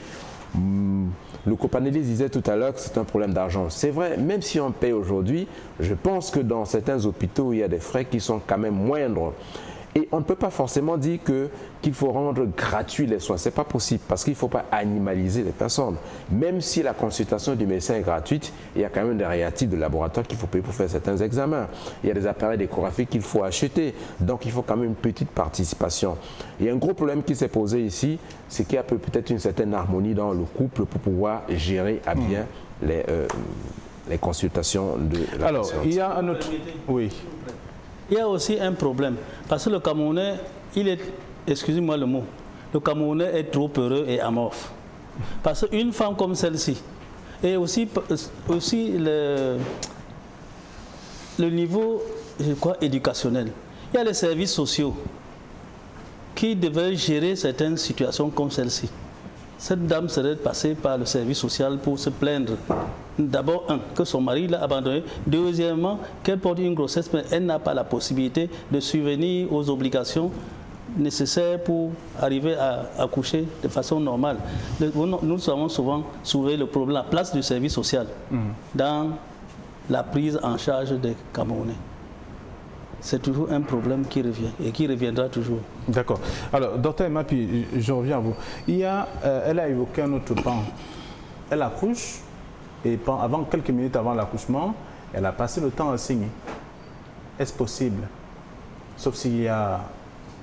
Le copanéliste disait tout à l'heure que c'est un problème d'argent. C'est vrai, même si on paye aujourd'hui, je pense que dans certains hôpitaux, il y a des frais qui sont quand même moindres. Et on ne peut pas forcément dire qu'il faut rendre gratuit les soins. Ce n'est pas possible parce qu'il ne faut pas animaliser les personnes. Même si la consultation du médecin est gratuite, il y a quand même des réactifs de laboratoire qu'il faut payer pour faire certains examens. Il y a des appareils d'échographie qu'il faut acheter. Donc il faut quand même une petite participation. Il y a un gros problème qui s'est posé ici, c'est qu'il y a peut-être une certaine harmonie dans le couple pour pouvoir gérer à bien les consultations de la Alors, patiente. il y a un autre... Oui. Il y a aussi un problème, parce que le Camerounais, il est, excusez-moi le mot, le Camerounais est trop peureux et amorphe. Parce qu'une femme comme celle-ci, et aussi le niveau, je crois, éducationnel. Il y a les services sociaux qui devaient gérer certaines situations comme celle-ci. Cette dame serait passée par le service social pour se plaindre. D'abord, que son mari l'a abandonnée. Deuxièmement, qu'elle porte une grossesse, mais elle n'a pas la possibilité de subvenir aux obligations nécessaires pour arriver à accoucher de façon normale. Nous avons souvent soulevé le problème, la place du service social dans la prise en charge des Camerounais. C'est toujours un problème qui revient et qui reviendra toujours. D'accord. Alors, docteur Mapi, je reviens à vous. Elle a évoqué un autre pan. Elle accouche et quelques minutes avant l'accouchement, elle a passé le temps à saigner. Est-ce possible? Sauf s'il y a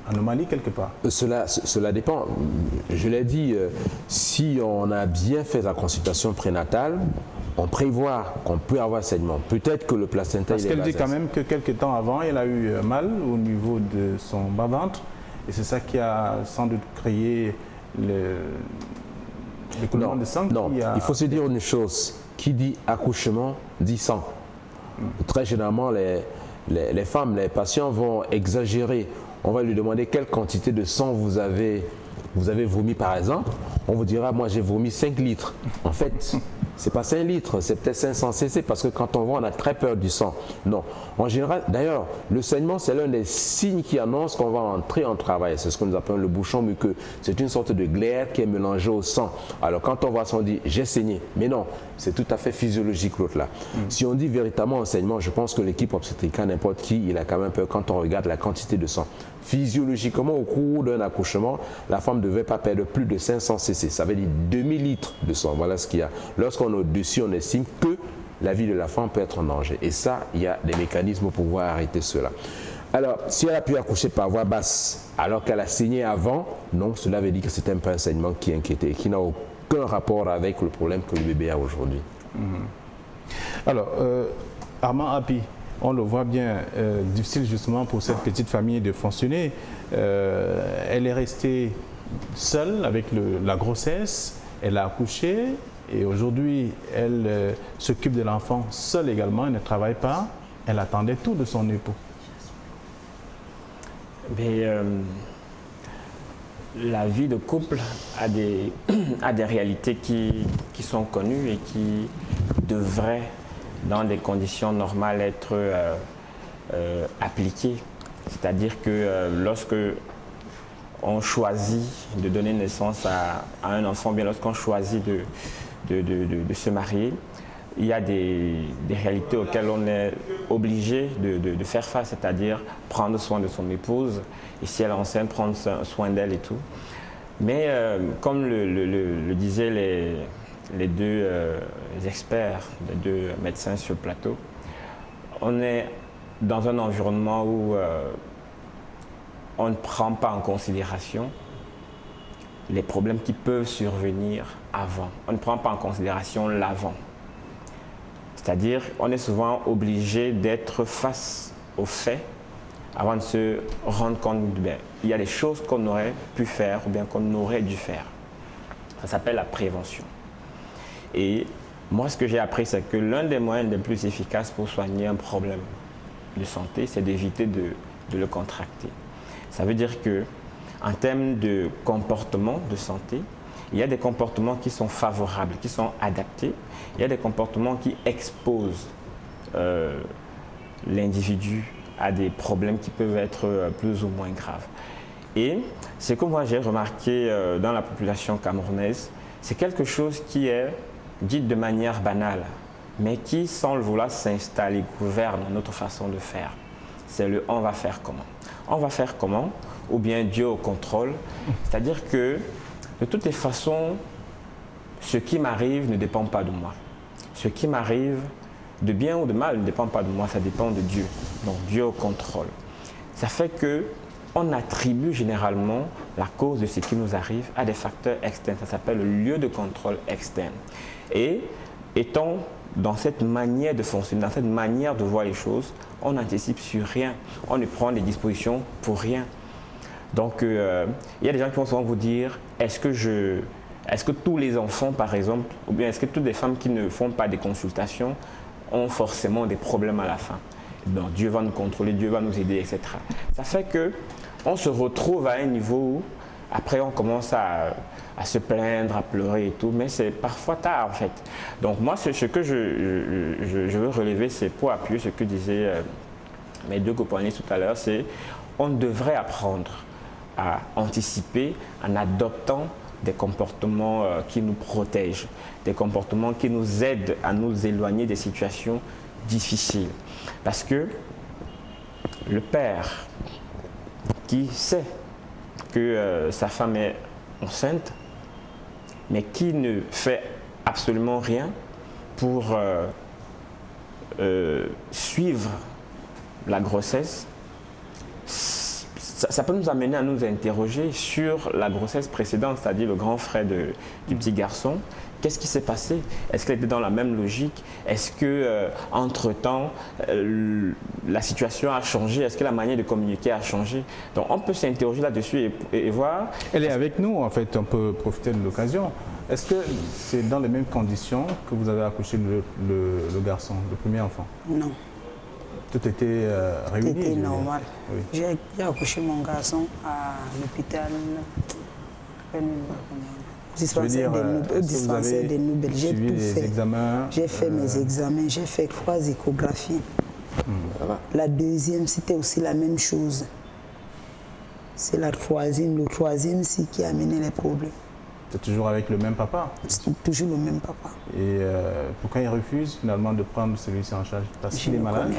anomalie quelque part. Cela dépend. Je l'ai dit, si on a bien fait la consultation prénatale, on prévoit qu'on peut avoir saignement. Peut-être que le placenta... Parce qu'elle dit quand même que quelques temps avant, elle a eu mal au niveau de son bas-ventre. Et c'est ça qui a sans doute créé l'écoulement de sang. Non, il faut se dire une chose. Qui dit accouchement dit sang. Très généralement, les femmes, les patients vont exagérer. On va lui demander quelle quantité de sang vous avez vomi par exemple. On vous dira, moi j'ai vomi 5 litres. En fait, c'est pas 5 litres, c'est peut-être 500 cc parce que quand on voit, on a très peur du sang. Non. En général, d'ailleurs, le saignement, c'est l'un des signes qui annonce qu'on va entrer en travail. C'est ce que nous appelons le bouchon muqueux. C'est une sorte de glaire qui est mélangée au sang. Alors quand on voit ça, on dit, j'ai saigné. Mais non, c'est tout à fait physiologique l'autre là. Si on dit véritablement un saignement, je pense que l'équipe obstétricale, n'importe qui, il a quand même peur quand on regarde la quantité de sang. Physiologiquement, au cours d'un accouchement, la femme ne devait pas perdre plus de 500 cc. Ça veut dire 2000 litres de sang. Voilà ce qu'il y a. Lorsqu'on est au-dessus, on estime que la vie de la femme peut être en danger. Et ça, il y a des mécanismes pour pouvoir arrêter cela. Alors, si elle a pu accoucher par voie basse, alors qu'elle a saigné avant, non, cela veut dire que c'est un peu un saignement qui inquiétait et qui n'a aucun rapport avec le problème que le bébé a aujourd'hui. Alors, Armand Api, on le voit bien, difficile justement pour cette petite famille de fonctionner. Elle est restée seule avec la grossesse, elle a accouché et aujourd'hui elle s'occupe de l'enfant seule également, elle ne travaille pas, elle attendait tout de son époux. Mais, la vie de couple a des réalités qui sont connues et qui devraient, dans des conditions normales, être appliquées. C'est-à-dire que lorsque on choisit de donner naissance à un enfant, bien lorsqu'on choisit de se marier, il y a des réalités auxquelles on est obligé de faire face, c'est-à-dire prendre soin de son épouse, et si elle est enceinte, prendre soin d'elle et tout. Mais comme le disaient les deux experts, les deux médecins sur le plateau, on est dans un environnement où on ne prend pas en considération les problèmes qui peuvent survenir avant. On ne prend pas en considération l'avant. C'est-à-dire, on est souvent obligé d'être face aux faits avant de se rendre compte qu'il y a des choses qu'on aurait pu faire ou bien qu'on aurait dû faire. Ça s'appelle la prévention. Et moi, ce que j'ai appris, c'est que l'un des moyens les plus efficaces pour soigner un problème de santé, c'est d'éviter de le contracter. Ça veut dire que, en termes de comportement de santé, il y a des comportements qui sont favorables, qui sont adaptés. Il y a des comportements qui exposent l'individu à des problèmes qui peuvent être plus ou moins graves. Et ce que moi j'ai remarqué dans la population camerounaise, c'est quelque chose qui est dit de manière banale, mais qui, sans le vouloir, s'installe et gouverne notre façon de faire. C'est le « on va faire comment ». on va faire comment? Ou bien Dieu au contrôle. C'est-à-dire que, de toutes les façons, ce qui m'arrive ne dépend pas de moi. Ce qui m'arrive, de bien ou de mal, ne dépend pas de moi, ça dépend de Dieu. Donc Dieu au contrôle. Ça fait que on attribue généralement la cause de ce qui nous arrive à des facteurs externes. Ça s'appelle le lieu de contrôle externe. Et étant dans cette manière de fonctionner, dans cette manière de voir les choses, on n'anticipe sur rien. On ne prend des dispositions pour rien. Donc, il y a des gens qui vont souvent vous dire, est-ce que tous les enfants, par exemple, ou bien est-ce que toutes les femmes qui ne font pas des consultations ont forcément des problèmes à la fin? Bon, Dieu va nous contrôler, Dieu va nous aider, etc. Ça fait qu'on se retrouve à un niveau où, après, on commence à se plaindre, à pleurer et tout, mais c'est parfois tard, en fait. Donc, moi, ce que je veux relever, c'est pour appuyer ce que disaient mes deux co-panélistes tout à l'heure, c'est on devrait apprendre à anticiper en adoptant des comportements qui nous protègent, des comportements qui nous aident à nous éloigner des situations difficiles. Parce que le père qui sait que sa femme est enceinte, mais qui ne fait absolument rien pour suivre la grossesse, ça peut nous amener à nous interroger sur la grossesse précédente, c'est-à-dire le grand frère du petit garçon. Qu'est-ce qui s'est passé? Est-ce qu'elle était dans la même logique? Est-ce que entre-temps, la situation a changé? Est-ce que la manière de communiquer a changé? Donc on peut s'interroger là-dessus et voir. Elle est avec nous, en fait, on peut profiter de l'occasion. Est-ce que c'est dans les mêmes conditions que vous avez accouché le garçon, le premier enfant? Non. Tout était réuni? C'était normal. Oui. J'ai accouché mon garçon à l'hôpital dispensaire des Nouvelles. J'ai tout fait. J'ai fait mes examens, j'ai fait 3 échographies. La deuxième, c'était aussi la même chose. C'est le troisième qui a amené les problèmes. C'est toujours avec le même papa? C'est toujours le même papa. Et pourquoi il refuse finalement de prendre celui-ci en charge? Parce qu'il est malade?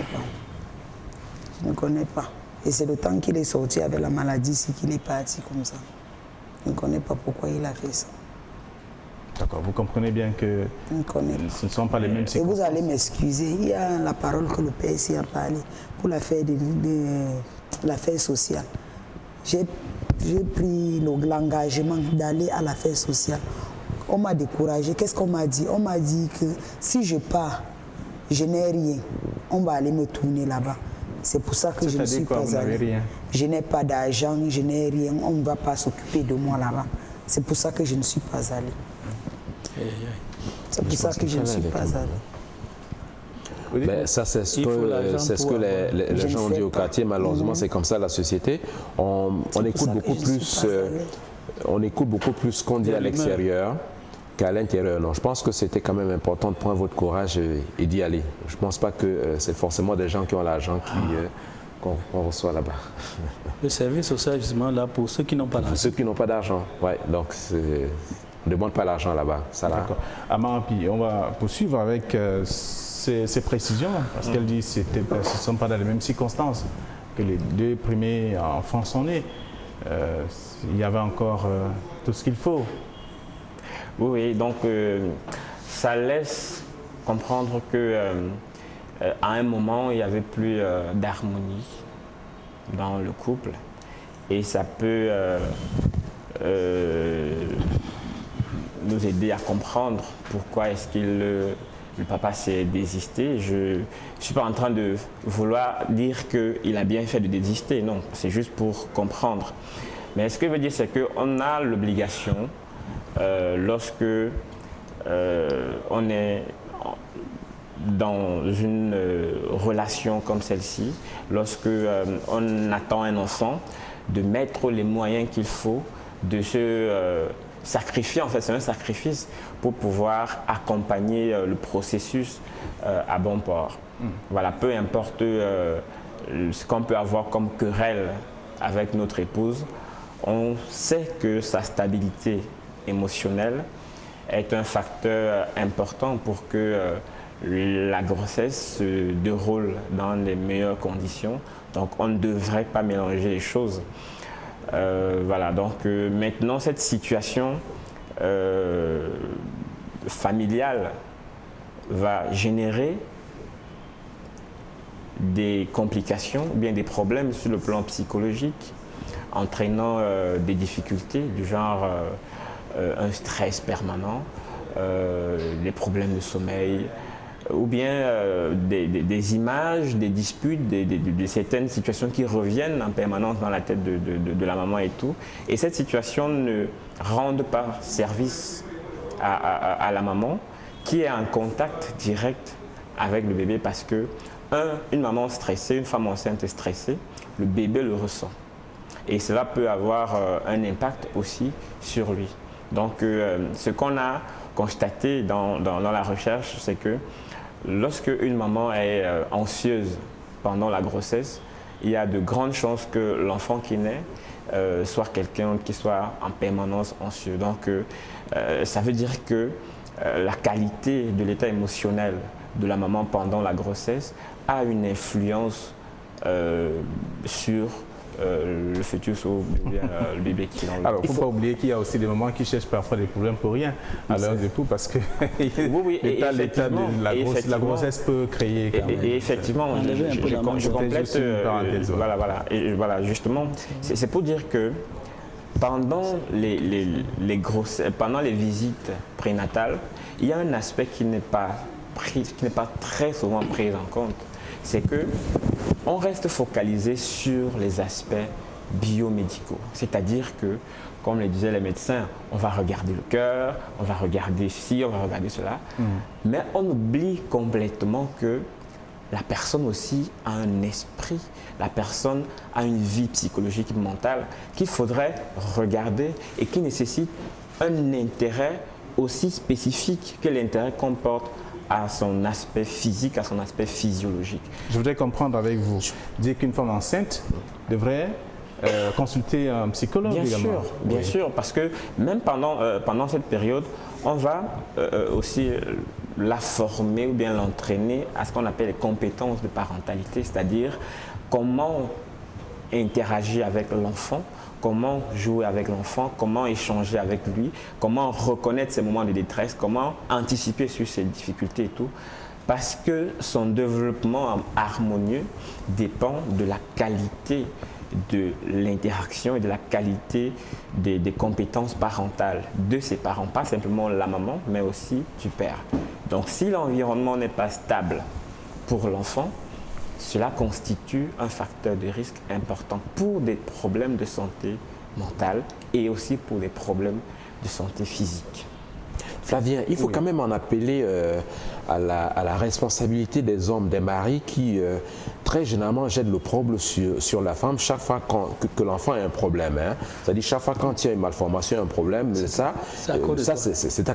Je ne connais pas. Et c'est le temps qu'il est sorti avec la maladie, c'est qu'il est parti comme ça. Je ne connais pas pourquoi il a fait ça. D'accord, vous comprenez bien que ce ne sont pas les mêmes circonstances. Et vous allez m'excuser, il y a la parole que le père ici a parlé pour l'affaire sociale. J'ai pris l'engagement d'aller à l'affaire sociale. On m'a découragé. Qu'est-ce qu'on m'a dit? On m'a dit que si je pars, je n'ai rien. On va aller me tourner là-bas. C'est pour ça que je ne suis pas allée. Je n'ai pas d'argent, je n'ai rien. On ne va pas s'occuper de moi là-bas. C'est pour ça que je ne suis pas allée. C'est pour ça que je ne suis pas allée. Ben, ça, c'est ce que les gens ont dit au quartier. Malheureusement, c'est comme ça la société. On écoute beaucoup plus ce qu'on dit à l'extérieur qu'à l'intérieur. Non, je pense que c'était quand même important de prendre votre courage et d'y aller. Je ne pense pas que c'est forcément des gens qui ont l'argent qu'on reçoit là-bas. Le service social, justement, là, pour ceux qui n'ont pas d'argent. Pour ceux qui n'ont pas d'argent, oui. Donc, on ne demande pas l'argent là-bas. D'accord. Amarampi, on va poursuivre avec ces précisions, parce qu'elle dit que ce ne sont pas dans les mêmes circonstances que les 2 premiers enfants sont nés. Il y avait encore tout ce qu'il faut. Oui, donc ça laisse comprendre que à un moment, il n'y avait plus d'harmonie dans le couple, et ça peut nous aider à comprendre pourquoi est-ce que le papa s'est désisté. Je ne suis pas en train de vouloir dire qu'il a bien fait de désister, non, c'est juste pour comprendre. Mais ce que je veux dire, c'est qu'on a l'obligation, lorsque on est dans une relation comme celle-ci, lorsque on attend un enfant, de mettre les moyens qu'il faut, de se sacrifier, en fait, c'est un sacrifice pour pouvoir accompagner le processus à bon port. Voilà, peu importe ce qu'on peut avoir comme querelle avec notre épouse, on sait que sa stabilité émotionnelle est un facteur important pour que la grossesse se déroule dans les meilleures conditions, Donc on ne devrait pas mélanger les choses. Voilà, donc maintenant cette situation familiale va générer des complications, ou bien des problèmes sur le plan psychologique, entraînant des difficultés du genre un stress permanent, des problèmes de sommeil, ou bien des images, des disputes, certaines situations qui reviennent en permanence dans la tête de la maman et tout. Et cette situation ne rend pas service à la maman qui est en contact direct avec le bébé parce que une maman stressée, une femme enceinte stressée, le bébé le ressent. Et cela peut avoir un impact aussi sur lui. Donc ce qu'on a constaté dans la recherche, c'est que lorsque une maman est anxieuse pendant la grossesse, il y a de grandes chances que l'enfant qui naît soit quelqu'un qui soit en permanence anxieux. Donc ça veut dire que la qualité de l'état émotionnel de la maman pendant la grossesse a une influence sur le fœtus ou bien le bébé qui est dans le Alors, il ne faut pas oublier qu'il y a aussi des mamans qui cherchent parfois des problèmes pour rien à l'heure du tout parce que l'état de la grossesse peut créer quand même. Et effectivement, je complète. Voilà, justement, c'est pour dire que pendant pendant les visites prénatales, il y a un aspect qui n'est pas très souvent pris en compte. C'est que on reste focalisé sur les aspects biomédicaux. C'est-à-dire que, comme le disaient les médecins, on va regarder le cœur, on va regarder ceci, on va regarder cela. Mais on oublie complètement que la personne aussi a un esprit, la personne a une vie psychologique, mentale qu'il faudrait regarder et qui nécessite un intérêt aussi spécifique que l'intérêt qu'on porte à son aspect physique, à son aspect physiologique. Je voudrais comprendre avec vous, dire qu'une femme enceinte devrait consulter un psychologue également. Bien sûr, parce que même pendant cette période, on va aussi la former ou bien l'entraîner à ce qu'on appelle les compétences de parentalité, c'est-à-dire comment interagir avec l'enfant, comment jouer avec l'enfant, comment échanger avec lui, comment reconnaître ses moments de détresse, comment anticiper sur ses difficultés et tout. Parce que son développement harmonieux dépend de la qualité de l'interaction et de la qualité des compétences parentales de ses parents, pas simplement la maman, mais aussi du père. Donc si l'environnement n'est pas stable pour l'enfant, cela constitue un facteur de risque important pour des problèmes de santé mentale et aussi pour des problèmes de santé physique. Flavien, il faut quand même en appeler à la responsabilité des hommes, des maris qui très généralement jettent l'opprobre sur la femme chaque fois que l'enfant a un problème. Hein. C'est-à-dire chaque fois quand il y a une malformation, un problème, c'est à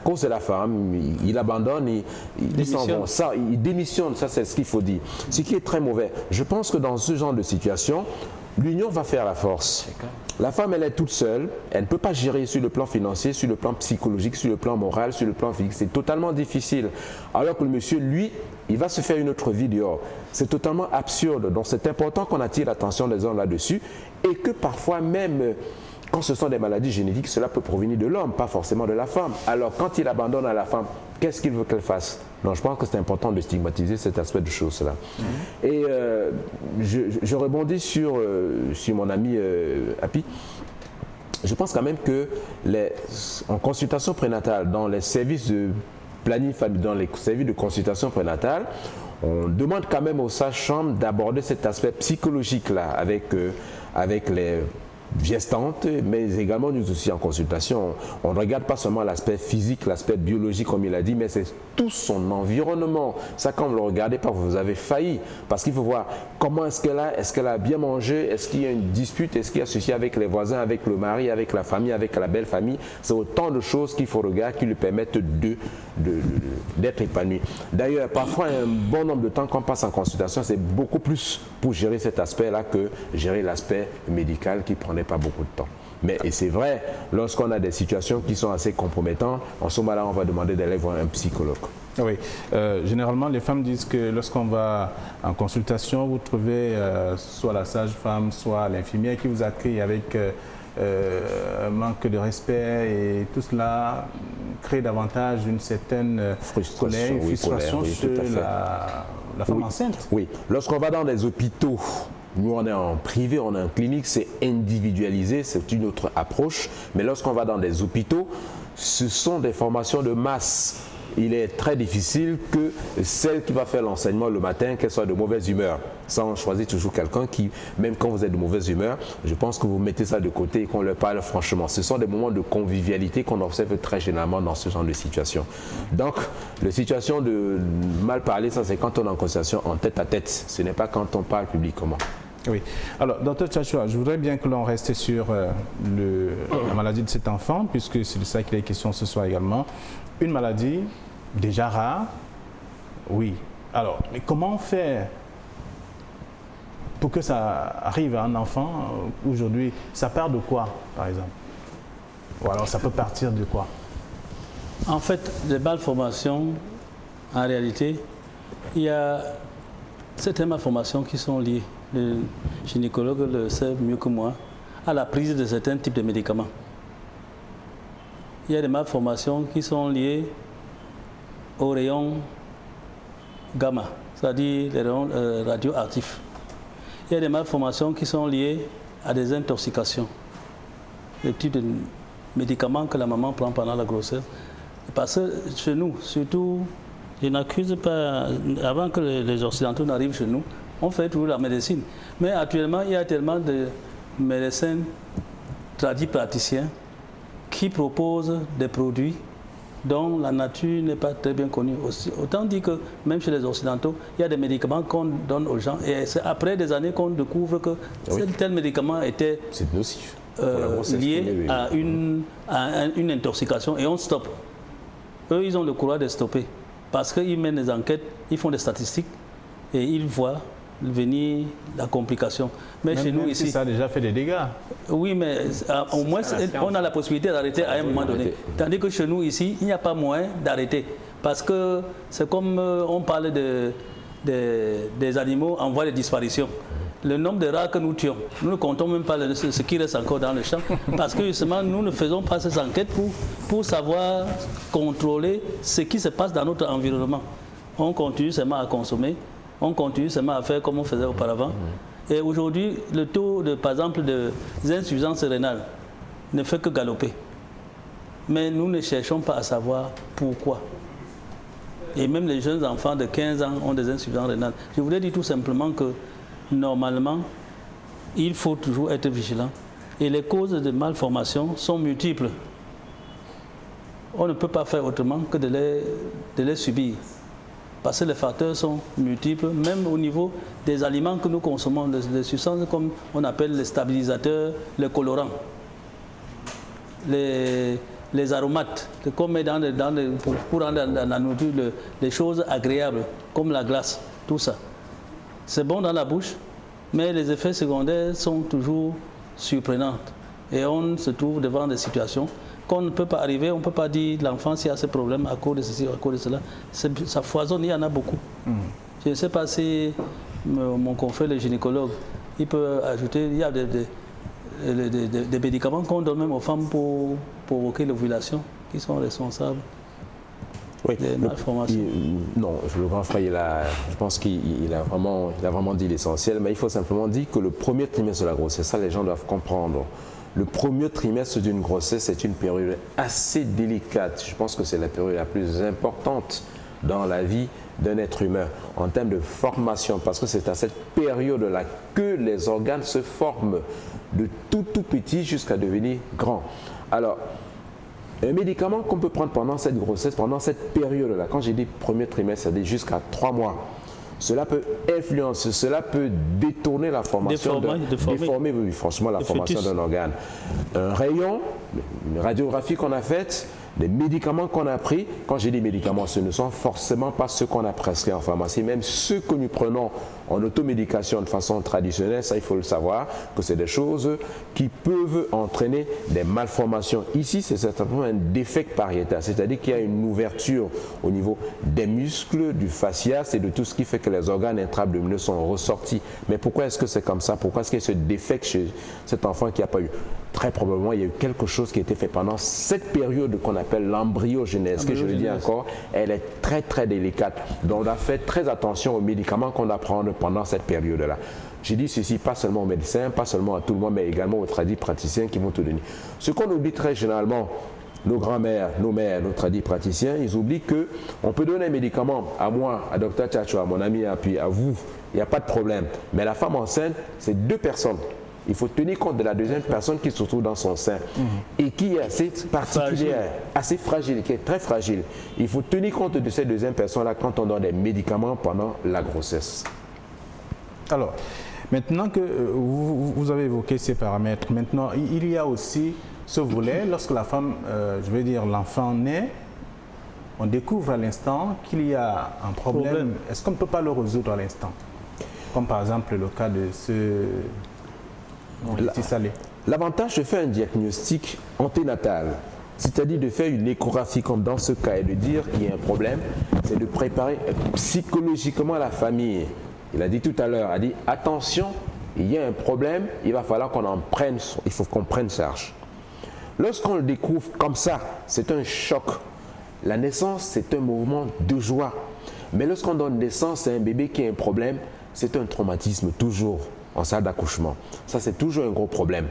cause de la femme. Il abandonne, il s'en va. Ça, il démissionne, ça c'est ce qu'il faut dire. Ce qui est très mauvais. Je pense que dans ce genre de situation, l'union va faire la force. La femme, elle est toute seule, elle ne peut pas gérer sur le plan financier, sur le plan psychologique, sur le plan moral, sur le plan physique. C'est totalement difficile. Alors que le monsieur, lui, il va se faire une autre vie dehors. C'est totalement absurde. Donc c'est important qu'on attire l'attention des hommes là-dessus et que parfois même, quand ce sont des maladies génétiques, cela peut provenir de l'homme, pas forcément de la femme. Alors quand il abandonne à la femme, qu'est-ce qu'il veut qu'elle fasse? Donc je pense que c'est important de stigmatiser cet aspect de choses-là. Et je rebondis sur mon ami Happy. Je pense quand même que en consultation prénatale, dans les services de planning familial, dans les services de consultation prénatale, on demande quand même aux sages-femmes d'aborder cet aspect psychologique-là avec les gestantes, mais également nous aussi en consultation. On ne regarde pas seulement l'aspect physique, l'aspect biologique comme il a dit, mais c'est tout son environnement. Ça, quand vous ne le regardez pas, vous avez failli. Parce qu'il faut voir comment est-ce qu'elle a bien mangé, est-ce qu'il y a une dispute, est-ce qu'il y a ceci avec les voisins, avec le mari, avec la famille, avec la belle famille. C'est autant de choses qu'il faut regarder qui lui permettent d'être épanoui. D'ailleurs, parfois, un bon nombre de temps qu'on passe en consultation, c'est beaucoup plus pour gérer cet aspect-là que gérer l'aspect médical qui prenait pas beaucoup de temps. Mais et c'est vrai, lorsqu'on a des situations qui sont assez compromettantes, en ce moment-là, on va demander d'aller voir un psychologue. Oui, généralement les femmes disent que lorsqu'on va en consultation, vous trouvez soit la sage-femme, soit l'infirmière qui vous accueille avec un manque de respect, et tout cela crée davantage une certaine colère, frustration chez la femme enceinte. Oui, lorsqu'on va dans des hôpitaux, nous on est en privé, on est en clinique, c'est individualisé, c'est une autre approche. Mais lorsqu'on va dans des hôpitaux, ce sont des formations de masse. Il est très difficile que celle qui va faire l'enseignement le matin, qu'elle soit de mauvaise humeur. Ça, on choisit toujours quelqu'un qui, même quand vous êtes de mauvaise humeur, je pense que vous mettez ça de côté et qu'on leur parle franchement. Ce sont des moments de convivialité qu'on observe très généralement dans ce genre de situation. Donc, la situation de mal parler, ça c'est quand on est en conversation en tête à tête. Ce n'est pas quand on parle publiquement. Oui. Alors, Dr Tchachua, je voudrais bien que l'on reste sur la maladie de cet enfant, puisque c'est de ça qu'il est question ce soir également. Une maladie déjà rare, oui. Alors, mais comment faire pour que ça arrive à un enfant aujourd'hui? Ça part de quoi, par exemple? Ou alors ça peut partir de quoi? En fait, les malformations, en réalité, il y a certaines malformations qui sont liées, le gynécologue le sait mieux que moi, à la prise de certains types de médicaments. Il y a des malformations qui sont liées aux rayons gamma, c'est-à-dire les rayons radioactifs. Il y a des malformations qui sont liées à des intoxications, le type de médicaments que la maman prend pendant la grossesse. Parce que chez nous, surtout, je n'accuse pas, avant que les Occidentaux n'arrivent chez nous, on fait toujours la médecine. Mais actuellement, il y a tellement de médecins tradipraticiens qui proposent des produits dont la nature n'est pas très bien connue aussi. Autant dire que même chez les Occidentaux, il y a des médicaments qu'on donne aux gens et c'est après des années qu'on découvre que tel médicament était nocif. Lié à une intoxication et on stoppe. Eux, ils ont le courage de stopper parce qu'ils mènent des enquêtes, ils font des statistiques et ils voient venir la complication. Mais même chez nous ici, ça a déjà fait des dégâts. Oui, mais au moins on a la possibilité d'arrêter à un moment donné. Tandis que chez nous ici, il n'y a pas moyen d'arrêter parce que c'est comme on parle des animaux en voie de disparition. Le nombre de rats que nous tuons, nous ne comptons même pas ce qui reste encore dans le champ parce que justement nous ne faisons pas ces enquêtes pour savoir contrôler ce qui se passe dans notre environnement. On continue seulement à consommer. On continue seulement à faire comme on faisait auparavant. Et aujourd'hui, le taux, par exemple, d'insuffisance rénale ne fait que galoper. Mais nous ne cherchons pas à savoir pourquoi. Et même les jeunes enfants de 15 ans ont des insuffisances rénales. Je voulais dire tout simplement que, normalement, il faut toujours être vigilant. Et les causes de malformation sont multiples. On ne peut pas faire autrement que de les subir. Parce que les facteurs sont multiples, même au niveau des aliments que nous consommons, des substances comme on appelle les stabilisateurs, les colorants, les aromates, qu'on met pour rendre dans la nourriture les choses agréables, comme la glace, tout ça. C'est bon dans la bouche, mais les effets secondaires sont toujours surprenants. Et on se trouve devant des situations qu'on ne peut pas arriver, on ne peut pas dire l'enfant s'il a ce problème à cause de ceci, à cause de cela. Ça foisonne, il y en a beaucoup. Je ne sais pas si mon confrère, le gynécologue, il peut ajouter, il y a des médicaments qu'on donne même aux femmes pour provoquer l'ovulation, qui sont responsables des malformations. Non, le grand frère, je pense qu'il a vraiment dit l'essentiel, mais il faut simplement dire que le premier trimestre de la grossesse, ça les gens doivent comprendre. Le premier trimestre d'une grossesse, c'est une période assez délicate. Je pense que c'est la période la plus importante dans la vie d'un être humain en termes de formation, parce que c'est à cette période-là que les organes se forment de tout petit jusqu'à devenir grand. Alors, un médicament qu'on peut prendre pendant cette grossesse, pendant cette période-là, quand j'ai dit premier trimestre, c'est-à-dire jusqu'à 3 mois, cela peut influencer, cela peut détourner la formation, déformer oui, franchement la formation d'un organe. Un rayon, une radiographie qu'on a faite, des médicaments qu'on a pris. Quand j'ai dit médicaments, ce ne sont forcément pas ceux qu'on a prescrits en pharmacie, même ceux que nous prenons en automédication de façon traditionnelle, ça il faut le savoir, que c'est des choses qui peuvent entraîner des malformations. Ici, c'est certainement un défect pariétal, c'est-à-dire qu'il y a une ouverture au niveau des muscles, du fascias et de tout ce qui fait que les organes intra-abdominaux sont ressortis. Mais pourquoi est-ce que c'est comme ça? Pourquoi est-ce qu'il y a ce défect chez cet enfant qui n'a pas eu? Très probablement, il y a eu quelque chose qui a été fait pendant cette période qu'on appelle l'embryogenèse, que je le dis encore, elle est très très délicate. Donc on doit faire très attention aux médicaments qu'on doit prendre pendant cette période-là. J'ai dit ceci pas seulement aux médecins, pas seulement à tout le monde, mais également aux praticiens qui vont tout donner. Ce qu'on oublie très généralement, nos grands-mères, nos mères, nos praticiens, ils oublient qu'on peut donner un médicament à moi, à Dr Tchatcho, à mon ami, et puis à vous, il n'y a pas de problème. Mais la femme enceinte, c'est 2 personnes. Il faut tenir compte de la deuxième personne qui se trouve dans son sein et qui est assez particulière, assez fragile, qui est très fragile. Il faut tenir compte de cette deuxième personne-là quand on donne des médicaments pendant la grossesse. Alors, maintenant que vous avez évoqué ces paramètres, maintenant, il y a aussi ce volet, lorsque la femme, je veux dire l'enfant naît, on découvre à l'instant qu'il y a un problème. Est-ce qu'on ne peut pas le résoudre à l'instant? Comme par exemple le cas de ce... L'avantage de faire un diagnostic anténatal, c'est-à-dire de faire une échographie comme dans ce cas et de dire qu'il y a un problème, c'est de préparer psychologiquement la famille. Il a dit tout à l'heure, il a dit attention, il y a un problème, il va falloir qu'on en prenne, il faut qu'on prenne charge. Lorsqu'on le découvre comme ça, c'est un choc. La naissance, c'est un mouvement de joie. Mais lorsqu'on donne naissance à un bébé qui a un problème, c'est un traumatisme toujours en salle d'accouchement. Ça, c'est toujours un gros problème.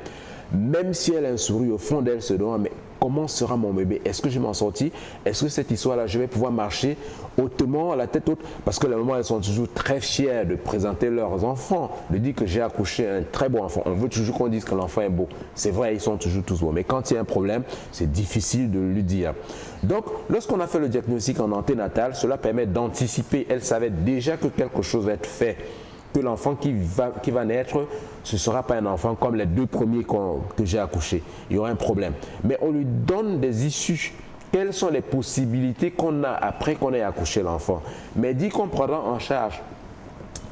Même si elle a un sourire au fond d'elle, se demande, mais comment sera mon bébé? Est-ce que je m'en sortis? Est-ce que cette histoire-là, je vais pouvoir marcher hautement, à la tête haute? Parce que les mamans, elles sont toujours très fières de présenter leurs enfants, de dire que j'ai accouché un très beau enfant. On veut toujours qu'on dise que l'enfant est beau. C'est vrai, ils sont toujours tous beaux. Mais quand il y a un problème, c'est difficile de lui dire. Donc, lorsqu'on a fait le diagnostic en anténatal, cela permet d'anticiper. Elle savait déjà que quelque chose va être fait. Que l'enfant qui va naître, ce ne sera pas un enfant comme les 2 premiers que j'ai accouchés. Il y aura un problème. Mais on lui donne des issues. Quelles sont les possibilités qu'on a après qu'on ait accouché l'enfant? Mais dit qu'on prendra en charge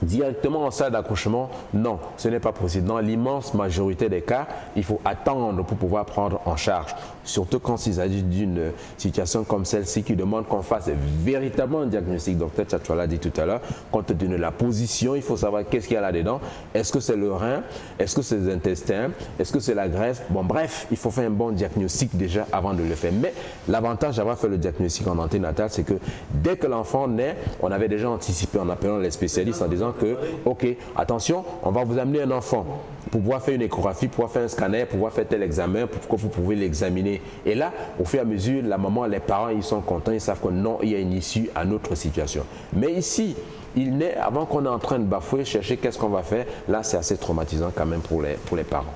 directement en salle d'accouchement, non, ce n'est pas possible. Dans l'immense majorité des cas, il faut attendre pour pouvoir prendre en charge. Surtout quand il s'agit d'une situation comme celle-ci qui demande qu'on fasse véritablement un diagnostic. Dr Tchatcho l'a dit tout à l'heure, compte tenu de la position, il faut savoir qu'est-ce qu'il y a là-dedans. Est-ce que c'est le rein? Est-ce que c'est les intestins? Est-ce que c'est la graisse? Bon, bref, il faut faire un bon diagnostic déjà avant de le faire. Mais l'avantage d'avoir fait le diagnostic en anténatal, c'est que dès que l'enfant naît, on avait déjà anticipé en appelant les spécialistes en disant que, ok, attention, on va vous amener un enfant pour pouvoir faire une échographie, pour pouvoir faire un scanner, pour pouvoir faire tel examen, pour que vous pouvez l'examiner. Et là, au fur et à mesure, la maman, les parents, ils sont contents, ils savent que non, il y a une issue à notre situation. Mais ici, il naît avant qu'on est en train de bafouer, chercher qu'est-ce qu'on va faire. Là, c'est assez traumatisant quand même pour les parents.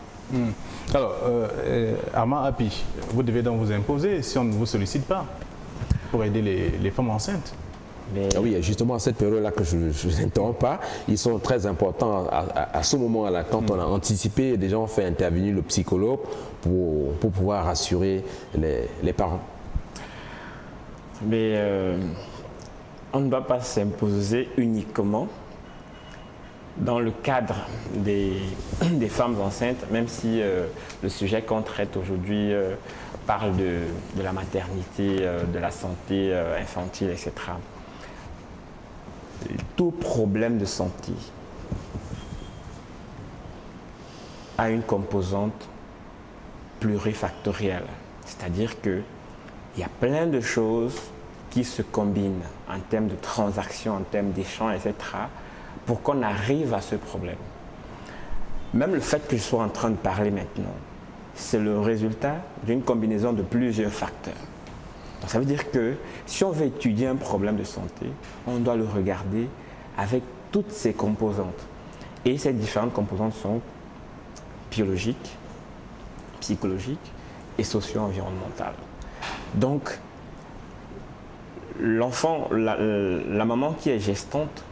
Alors, Armand Hapi, vous devez donc vous imposer si on ne vous sollicite pas pour aider les femmes enceintes. Mais... Ah oui, justement, à cette période-là que je n'interromps pas, ils sont très importants à ce moment-là. Quand on a anticipé, déjà on fait intervenir le psychologue pour pouvoir rassurer les parents. Mais on ne va pas s'imposer uniquement dans le cadre des femmes enceintes, même si le sujet qu'on traite aujourd'hui parle de la maternité, de la santé infantile, etc. Tout problème de santé a une composante plurifactorielle, c'est-à-dire qu'il y a plein de choses qui se combinent en termes de transactions, en termes d'échanges, etc., pour qu'on arrive à ce problème. Même le fait que je sois en train de parler maintenant, c'est le résultat d'une combinaison de plusieurs facteurs. Donc, ça veut dire que si on veut étudier un problème de santé, on doit le regarder avec toutes ses composantes. Et ces différentes composantes sont biologiques, psychologiques et socio-environnementales. Donc, l'enfant, la maman qui est gestante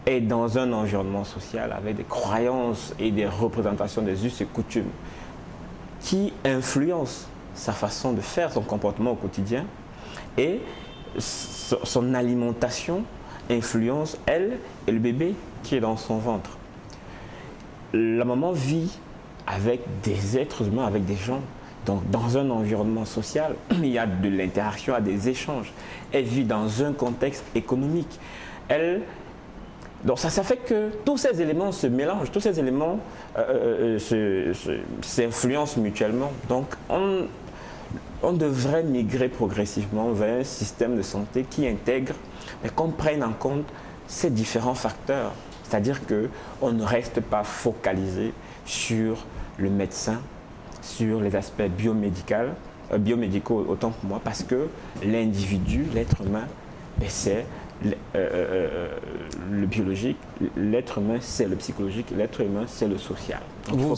est dans un environnement social avec des croyances et des représentations des us et coutumes qui influencent sa façon de faire, son comportement au quotidien, et son alimentation influence elle et le bébé qui est dans son ventre. La maman vit avec des êtres humains, avec des gens. Donc, dans un environnement social, il y a de l'interaction, il y a des échanges. Elle vit dans un contexte économique. Donc, ça fait que tous ces éléments se mélangent, tous ces éléments s'influencent mutuellement. Donc, on devrait migrer progressivement vers un système de santé qui intègre et qu'on prenne en compte ces différents facteurs. C'est-à-dire qu'on ne reste pas focalisé sur le médecin, sur les aspects biomédicaux autant que moi, parce que l'individu, l'être humain, c'est le biologique, l'être humain c'est le psychologique, l'être humain c'est le social. Donc, vous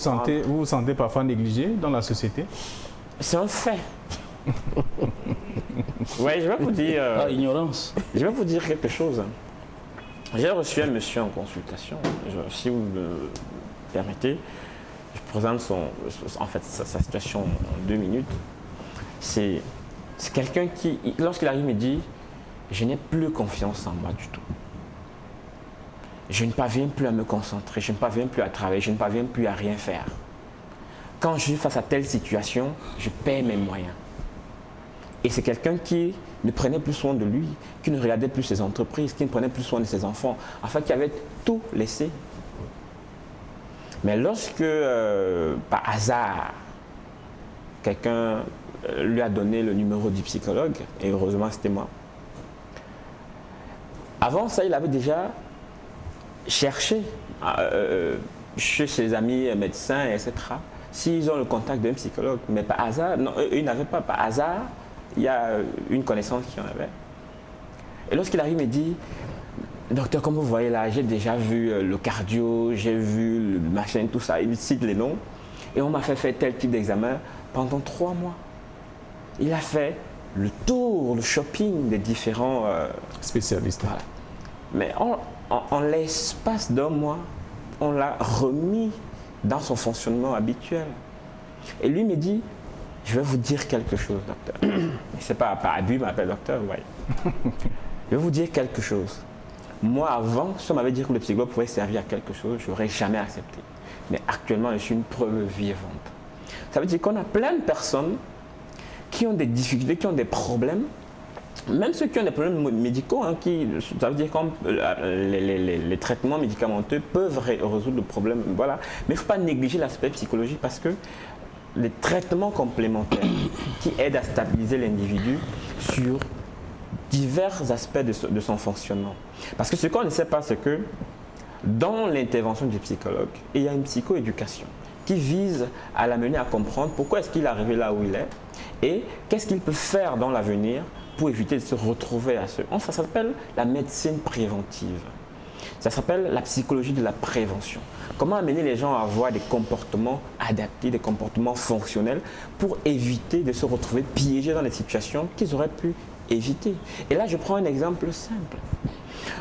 vous sentez parfois négligé dans la société? C'est un fait. Ouais, je vais vous dire. Ignorance. Je vais vous dire quelque chose. J'ai reçu un monsieur en consultation. Si vous me permettez, je présente sa situation en 2 minutes. C'est quelqu'un qui, lorsqu'il arrive, me dit je n'ai plus confiance en moi du tout. Je ne parviens plus à me concentrer, je ne parviens plus à travailler, je ne parviens plus à rien faire. Quand je suis face à telle situation, je perds mes moyens. Et c'est quelqu'un qui ne prenait plus soin de lui, qui ne regardait plus ses entreprises, qui ne prenait plus soin de ses enfants, en fait, qui avait tout laissé. Mais lorsque, par hasard, quelqu'un lui a donné le numéro du psychologue, et heureusement c'était moi, avant ça, il avait déjà cherché chez ses amis médecins, etc., s'ils ont le contact d'un psychologue. Mais par hasard, non, ils n'avaient pas. Par hasard, il y a une connaissance qui en avait. Et lorsqu'il arrive, il me dit, docteur, comme vous voyez là, j'ai déjà vu le cardio, j'ai vu le machin, tout ça. Il cite les noms. Et on m'a fait faire tel type d'examen pendant 3 mois. Il a fait le tour, le shopping des différents spécialistes. Voilà. Mais en l'espace d'1 mois, on l'a remis dans son fonctionnement habituel. Et lui me dit, je vais vous dire quelque chose, docteur. C'est pas par abus, il m'appelle docteur, vous voyez. Je vais vous dire quelque chose. Moi, avant, si on m'avait dit que le psychologue pouvait servir à quelque chose, je n'aurais jamais accepté. Mais actuellement, je suis une preuve vivante. Ça veut dire qu'on a plein de personnes qui ont des difficultés, qui ont des problèmes, même ceux qui ont des problèmes médicaux, hein, ça veut dire que les traitements médicamenteux peuvent résoudre le problème. Voilà. Mais il ne faut pas négliger l'aspect psychologique parce que les traitements complémentaires qui aident à stabiliser l'individu sur divers aspects de son fonctionnement. Parce que ce qu'on ne sait pas, c'est que dans l'intervention du psychologue, il y a une psychoéducation qui vise à l'amener à comprendre pourquoi est-ce qu'il est arrivé là où il est et qu'est-ce qu'il peut faire dans l'avenir pour éviter de se retrouver à ce... Ça s'appelle la médecine préventive. Ça s'appelle la psychologie de la prévention. Comment amener les gens à avoir des comportements adaptés, des comportements fonctionnels pour éviter de se retrouver piégés dans des situations qu'ils auraient pu éviter. Et là, je prends un exemple simple.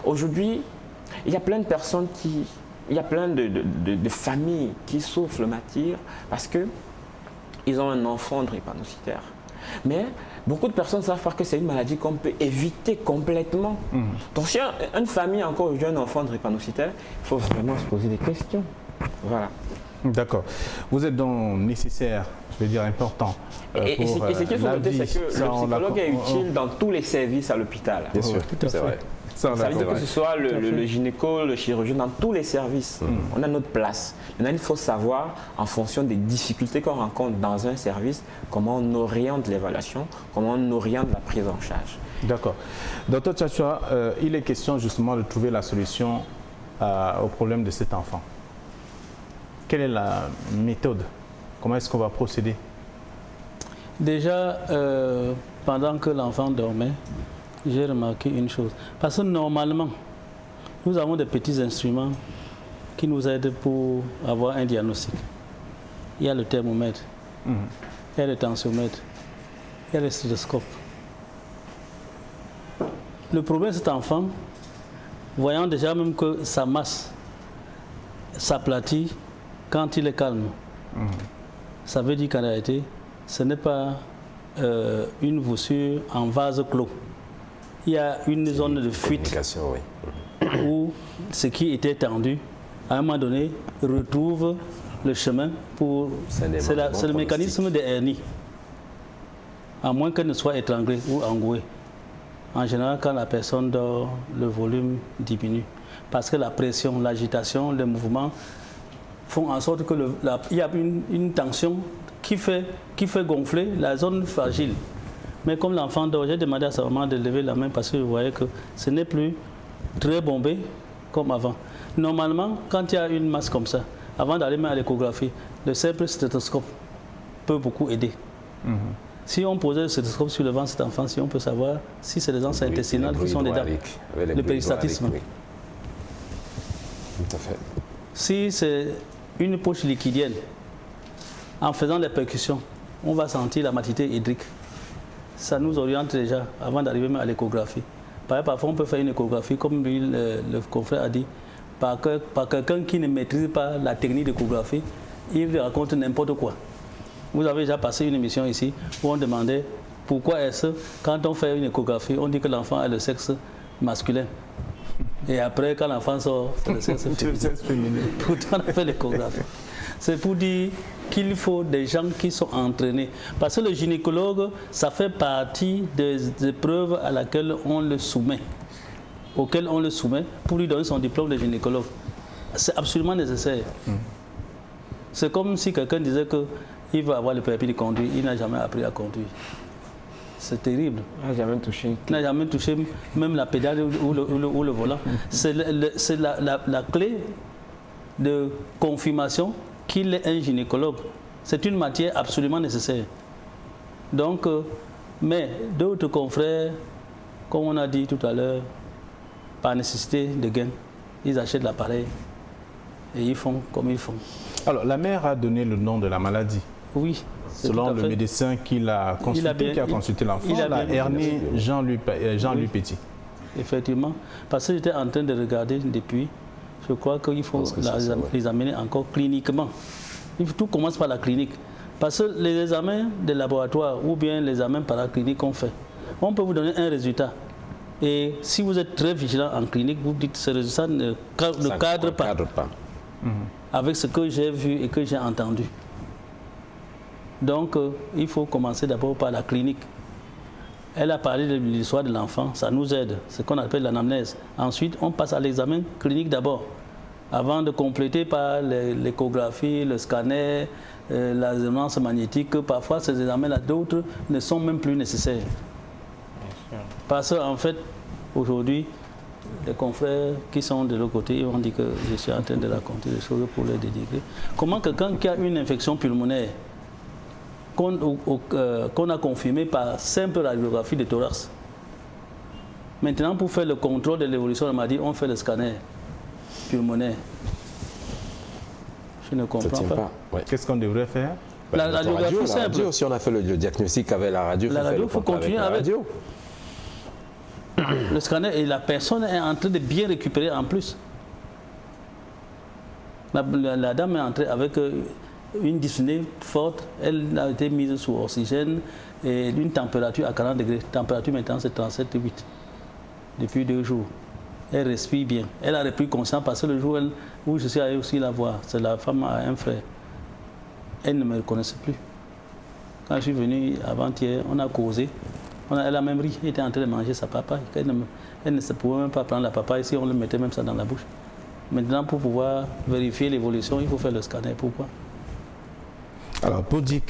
Aujourd'hui, il y a plein de personnes il y a plein de familles qui souffrent le martyre parce qu'ils ont un enfant drépanocytaire. Mais beaucoup de personnes ne savent pas que c'est une maladie qu'on peut éviter complètement. Donc si une famille a encore aujourd'hui un enfant drépanocytaire, il faut vraiment se poser des questions. Voilà. D'accord. Vous êtes donc nécessaire, je vais dire important. Et ce qu'il faut noter, c'est que le psychologue est utile dans tous les services à l'hôpital. Bien sûr, c'est vrai. Ça veut dire que ce soit le gynéco, le chirurgien, dans tous les services, on a notre place. Maintenant, il faut savoir, en fonction des difficultés qu'on rencontre dans un service, comment on oriente l'évaluation, comment on oriente la prise en charge. D'accord. Docteur Tchatchoua, il est question justement de trouver la solution au problème de cet enfant. Quelle est la méthode? Comment est-ce qu'on va procéder? Déjà, pendant que l'enfant dormait, j'ai remarqué une chose. Parce que normalement, nous avons des petits instruments qui nous aident pour avoir un diagnostic. Il y a le thermomètre, il y a le tensiomètre, il y a le stéthoscope. Le problème de cet enfant, voyant déjà même que sa masse s'aplatit quand il est calme, ça veut dire qu'en réalité, ce n'est pas une voussure en vase clos. Il y a une zone de fuite où ce qui était tendu, à un moment donné, retrouve le chemin pour... C'est le mécanisme des hernies. À moins qu'elle ne soit étranglée ou engouée. En général, quand la personne dort, le volume diminue. Parce que la pression, l'agitation, le mouvement font en sorte que il y a une tension qui fait gonfler la zone fragile. Mais comme l'enfant dort, j'ai demandé à sa maman de lever la main parce que je voyais que ce n'est plus très bombé comme avant. Normalement, quand il y a une masse comme ça, avant d'aller mettre à l'échographie, le simple stéthoscope peut beaucoup aider. Si on posait le stéthoscope sur le ventre de cet enfant, si on peut savoir si c'est les anses intestinales qui sont dedans, le péristatisme. Oui. Tout à fait. Si c'est une poche liquidienne, en faisant les percussions, on va sentir la matité hydrique. Ça nous oriente déjà avant d'arriver même à l'échographie. Parfois, on peut faire une échographie, comme lui, le confrère a dit, par quelqu'un qui ne maîtrise pas la technique d'échographie, il raconte n'importe quoi. Vous avez déjà passé une émission ici où on demandait pourquoi est-ce quand on fait une échographie, on dit que l'enfant a le sexe masculin. Et après, quand l'enfant sort, c'est le sexe féminin. Pourtant, on a fait l'échographie. C'est pour dire qu'il faut des gens qui sont entraînés. Parce que le gynécologue, ça fait partie des épreuves à laquelle on le soumet, auxquelles on le soumet pour lui donner son diplôme de gynécologue. C'est absolument nécessaire. C'est comme si quelqu'un disait qu'il va avoir le permis de conduire, il n'a jamais appris à conduire. C'est terrible. Il n'a jamais touché. Il n'a jamais touché même la pédale ou le volant. C'est la clé de confirmation qu'il est un gynécologue. C'est une matière absolument nécessaire. Donc, mais d'autres confrères, comme on a dit tout à l'heure, par nécessité de gain, ils achètent l'appareil et ils font comme ils font. Alors, la mère a donné le nom de la maladie. Oui. Selon le médecin qui l'a consulté, qui a consulté l'enfant, la hernie Jean-Louis Petit. Effectivement, parce que j'étais en train de regarder depuis, je crois qu'il faut les amener encore cliniquement. Tout commence par la clinique. Parce que les examens de laboratoire ou bien les examens paracliniques qu'on fait, on peut vous donner un résultat. Et si vous êtes très vigilant en clinique, vous dites que ce résultat ne cadre pas avec ce que j'ai vu et que j'ai entendu. Donc, il faut commencer d'abord par la clinique. Elle a parlé de l'histoire de l'enfant, ça nous aide, ce qu'on appelle l'anamnèse. Ensuite, on passe à l'examen clinique d'abord, avant de compléter par l'échographie, le scanner, la résonance magnétique. Parfois, ces examens-là, d'autres ne sont même plus nécessaires. Parce qu'en fait, aujourd'hui, les confrères qui sont de l'autre côté, ils vont dire que je suis en train de raconter des choses pour les dénigrer. Comment quelqu'un qui a une infection pulmonaire, qu'on a confirmé par simple radiographie de thorax. Maintenant, pour faire le contrôle de l'évolution de la maladie, on fait le scanner pulmonaire. Je ne comprends pas. Ouais. Qu'est-ce qu'on devrait faire? La radiographie simple. Radio, si on a fait le diagnostic avec la radio, il faut continuer avec la radio. Le scanner, et la personne est en train de bien récupérer en plus. La dame est entrée avec une dyspnée forte, elle a été mise sous oxygène et une température à 40 degrés. Température maintenant c'est 37,8 depuis 2 jours. Elle respire bien. Elle a repris conscience parce que le jour où je suis allé aussi la voir, c'est la femme à un frère. Elle ne me reconnaissait plus. Quand je suis venu avant-hier, on a causé. Elle a même ri, elle était en train de manger sa papaye. Elle ne se pouvait même pas prendre la papaye si on le mettait même ça dans la bouche. Maintenant, pour pouvoir vérifier l'évolution, il faut faire le scanner. Pourquoi? Alors, pour dire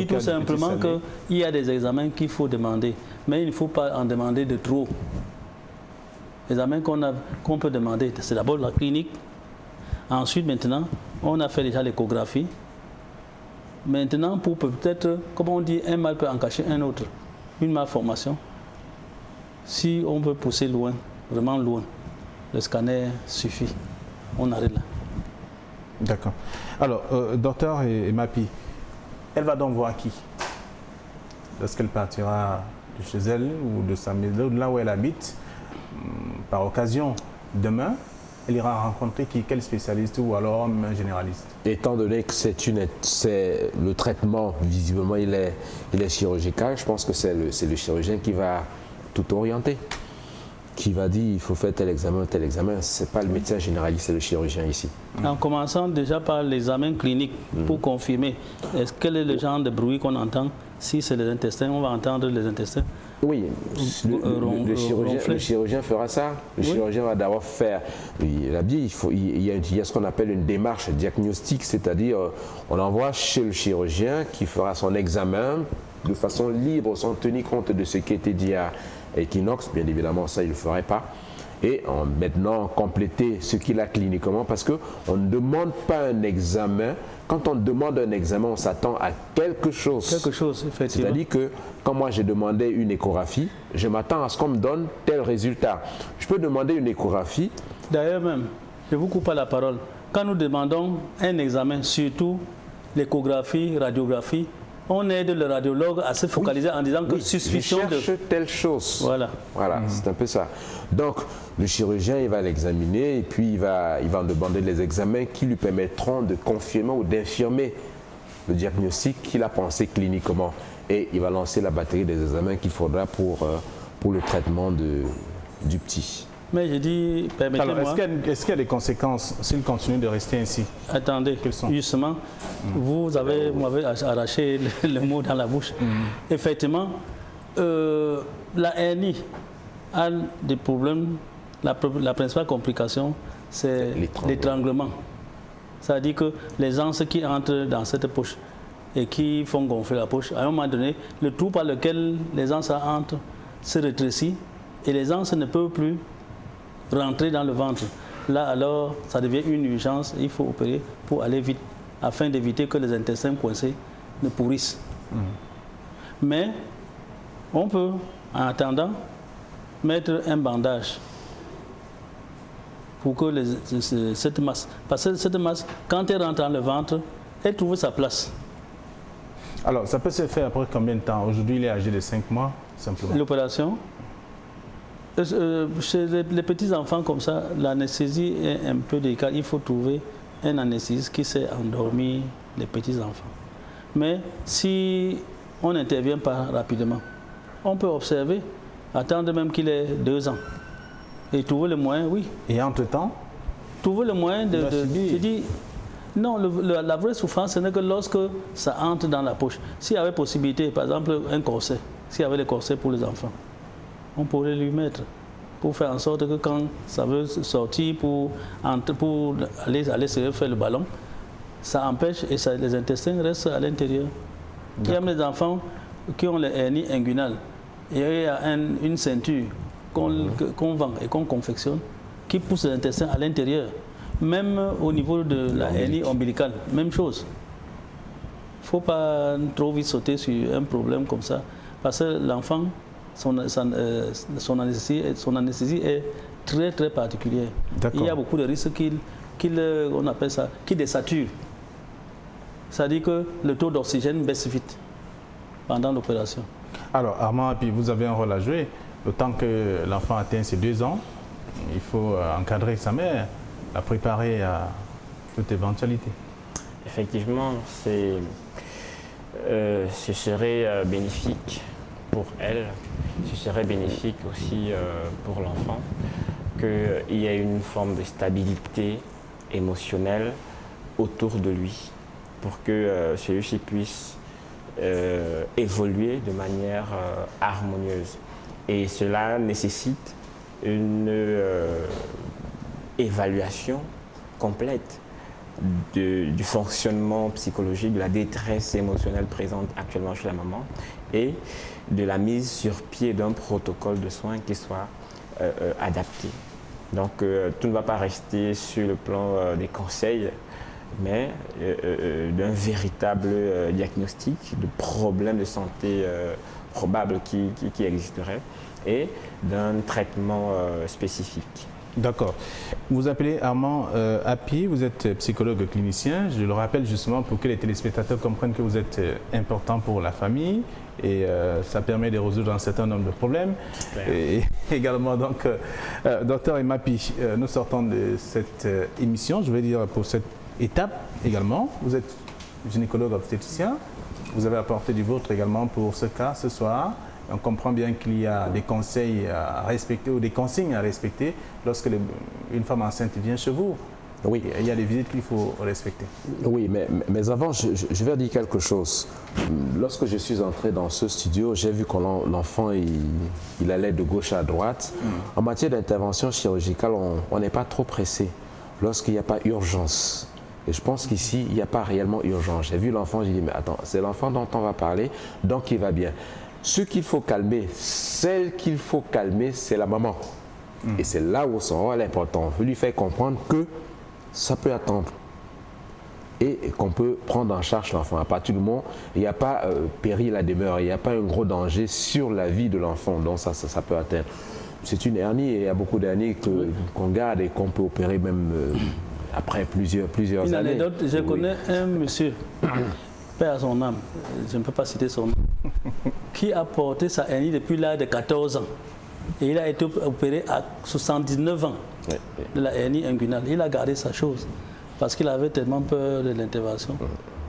tout simplement qu'il y a des examens qu'il faut demander, mais il ne faut pas en demander de trop. Les examens qu'on peut demander, c'est d'abord la clinique. Ensuite, maintenant, on a fait déjà l'échographie. Maintenant, pour peut-être, comme on dit, un mal peut en cacher un autre, une malformation. Si on veut pousser loin, vraiment loin, le scanner suffit. On arrête là. D'accord. Alors, docteur et Mapi, elle va donc voir qui lorsqu'elle partira de chez elle ou de sa maison, là où elle habite, par occasion, demain, elle ira rencontrer qui? Quel spécialiste ou alors un généraliste? Étant donné que c'est le traitement, visiblement, il est chirurgical, je pense que c'est le chirurgien qui va tout orienter. qui va dire il faut faire tel examen. Ce n'est pas le médecin généraliste, c'est le chirurgien ici. En commençant déjà par l'examen clinique pour confirmer quel est le genre de bruit qu'on entend. Si c'est les intestins, on va entendre les intestins. Oui, le chirurgien fera ça. Le chirurgien va d'abord faire. Il a dit il y a ce qu'on appelle une démarche diagnostique, c'est-à-dire on envoie chez le chirurgien qui fera son examen de façon libre, sans tenir compte de ce qui a été dit à Equinox. Bien évidemment, ça, il ne le ferait pas. Et maintenant, compléter ce qu'il a cliniquement, parce qu'on ne demande pas un examen. Quand on demande un examen, on s'attend à quelque chose. Quelque chose, effectivement. C'est-à-dire que quand moi j'ai demandé une échographie, je m'attends à ce qu'on me donne tel résultat. Je peux demander une échographie. D'ailleurs même, je vous coupe pas la parole. Quand nous demandons un examen, surtout l'échographie, radiographie, on aide le radiologue à se focaliser en disant que suspicion je cherche telle chose. Voilà. Voilà, c'est un peu ça. Donc, le chirurgien, il va l'examiner et puis il va en demander les examens qui lui permettront de confirmer ou d'infirmer le diagnostic qu'il a pensé cliniquement. Et il va lancer la batterie des examens qu'il faudra pour le traitement du petit. Mais je dis, permettez-moi... Alors, est-ce qu'il y a des conséquences s'il continue de rester ainsi? Attendez, justement, vous m'avez arraché le mot dans la bouche. Effectivement, la hernie a des problèmes. La principale complication, c'est l'étranglement. C'est-à-dire que les anses qui entrent dans cette poche et qui font gonfler la poche, à un moment donné, le trou par lequel les anses entrent se rétrécit et les anses ne peuvent plus rentrer dans le ventre. Là, alors, ça devient une urgence. Il faut opérer pour aller vite, afin d'éviter que les intestins coincés ne pourrissent. Mais on peut, en attendant, mettre un bandage pour que cette masse... Parce que cette masse, quand elle rentre dans le ventre, elle trouve sa place. Alors, ça peut se faire après combien de temps? Aujourd'hui, il est âgé de 5 mois, simplement. L'opération, chez les petits enfants comme ça, l'anesthésie est un peu délicate. Il faut trouver un anesthésiste qui sait endormir les petits enfants. Mais si on n'intervient pas rapidement, on peut observer, attendre même qu'il ait 2 ans. Et trouver le moyen, oui. Et entre-temps, trouver le moyen de... Je dis, non, la vraie souffrance, ce n'est que lorsque ça entre dans la poche. S'il y avait possibilité, par exemple, un corset, s'il y avait des corsets pour les enfants, on pourrait lui mettre pour faire en sorte que quand ça veut sortir pour aller se faire le ballon, ça empêche et les intestins restent à l'intérieur. Il y a des enfants qui ont les hernies inguinales et il y a une ceinture qu'on vend et qu'on confectionne qui pousse les intestins à l'intérieur. Même au niveau de la hernie ombilicale, même chose. Il ne faut pas trop vite sauter sur un problème comme ça parce que l'enfant, son anesthésie est très très particulière. Il y a beaucoup de risques on appelle ça, qui désature. C'est-à-dire que le taux d'oxygène baisse vite pendant l'opération. Alors Armand, puis vous avez un rôle à jouer. Le temps que l'enfant atteint ses 2 ans, il faut encadrer sa mère, la préparer à toute éventualité. Effectivement, ce serait bénéfique pour elle, ce serait bénéfique aussi pour l'enfant qu'il y ait une forme de stabilité émotionnelle autour de lui pour que celui-ci puisse évoluer de manière harmonieuse. Et cela nécessite une évaluation complète du fonctionnement psychologique, de la détresse émotionnelle présente actuellement chez la maman et de la mise sur pied d'un protocole de soins qui soit adapté. Donc tout ne va pas rester sur le plan des conseils, mais d'un véritable diagnostic de problèmes de santé probables qui existeraient et d'un traitement spécifique. D'accord. Vous appelez Armand Happy, vous êtes psychologue clinicien. Je le rappelle justement pour que les téléspectateurs comprennent que vous êtes important pour la famille et ça permet de résoudre un certain nombre de problèmes. Et également, donc, docteur Happy, nous sortons de cette émission, je vais dire pour cette étape également. Vous êtes gynécologue obstétricien, vous avez apporté du vôtre également pour ce cas ce soir. On comprend bien qu'il y a des conseils à respecter ou des consignes à respecter lorsque une femme enceinte vient chez vous. Oui. Il y a des visites qu'il faut respecter. Oui, mais avant, je vais dire quelque chose. Lorsque je suis entré dans ce studio, j'ai vu que l'enfant, il allait de gauche à droite. En matière d'intervention chirurgicale, on n'est pas trop pressé lorsqu'il n'y a pas urgence. Et je pense qu'ici, il n'y a pas réellement urgence. J'ai vu l'enfant, j'ai dit, mais attends, c'est l'enfant dont on va parler, donc il va bien. Ce qu'il faut calmer, celle qu'il faut calmer, c'est la maman. Et c'est là où son rôle est important. Il faut lui faire comprendre que ça peut attendre et qu'on peut prendre en charge l'enfant. À partir du moment où il n'y a pas péril à demeure, il n'y a pas un gros danger sur la vie de l'enfant, donc ça peut atteindre. C'est une hernie et il y a beaucoup d'hernies qu'on garde et qu'on peut opérer même après plusieurs une années. Anecdote, je connais un monsieur, père à son âme, je ne peux pas citer son nom, qui a porté sa hernie depuis l'âge de 14 ans. Et il a été opéré à 79 ans de la hernie inguinale. Il a gardé sa chose parce qu'il avait tellement peur de l'intervention.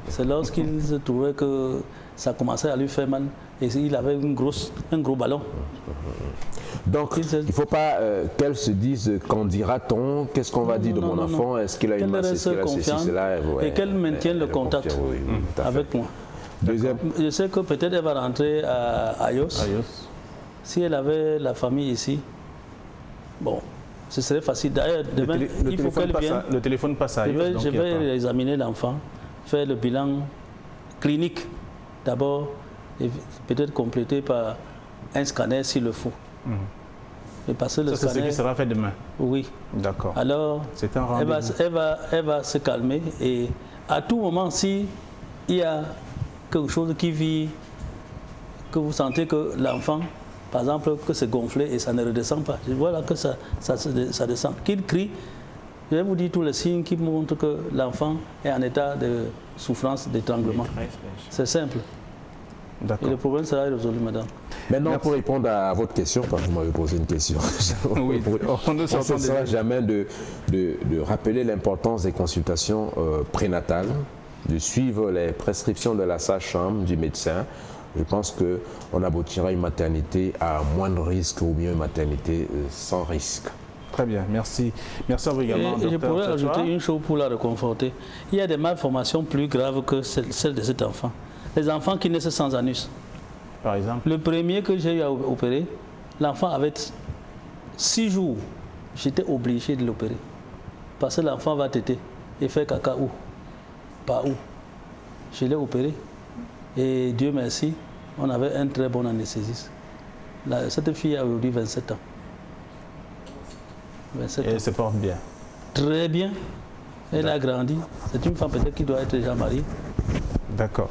C'est lorsqu'il se trouvait que ça commençait à lui faire mal et il avait un gros ballon. Donc, il ne faut pas qu'elle se dise qu'en dira-t-on, qu'est-ce qu'on va dire de mon enfant, est-ce qu'il a une masse, est-ce qu'il a ceci, cela. Et qu'elle maintienne le contact avec moi. Deuxième. Je sais que peut-être elle va rentrer à Ayos. Si elle avait la famille ici, bon, ce serait facile. D'ailleurs, demain, il faut qu'elle vienne. Le téléphone passe à Ayos. Je vais examiner l'enfant, faire le bilan clinique d'abord, et peut-être complété par un scanner s'il le faut. Et passer le scanner. C'est ce qui sera fait demain. Oui. D'accord. Alors, elle va se calmer et à tout moment, si il y a quelque chose qui vit, que vous sentez que l'enfant, par exemple, que c'est gonflé et ça ne redescend pas. Voilà que ça descend. Qu'il crie, je vais vous dire tous les signes qui montrent que l'enfant est en état de souffrance, d'étranglement. C'est simple. Et le problème sera résolu, madame. Maintenant, pour répondre à votre question, parce que vous m'avez posé une question, oui, on ne cessera jamais de rappeler l'importance des consultations prénatales, de suivre les prescriptions de la sage-femme, du médecin. Je pense qu'on aboutira à une maternité à moindre risque ou bien une maternité sans risque. Très bien, merci. Merci à vous également. Et je pourrais ajouter une chose pour la réconforter. Il y a des malformations plus graves que celles de cet enfant. Les enfants qui naissent sans anus. Par exemple? Le premier que j'ai eu à opérer, l'enfant avait 6 jours. J'étais obligé de l'opérer. Parce que l'enfant va téter et faire caca où? Pas où? Je l'ai opéré. Et Dieu merci, on avait un très bon anesthésiste. Cette fille a aujourd'hui 27 ans. 27 ans. Et elle se porte bien? Très bien. Elle a grandi. C'est une femme peut-être qui doit être déjà mariée. D'accord.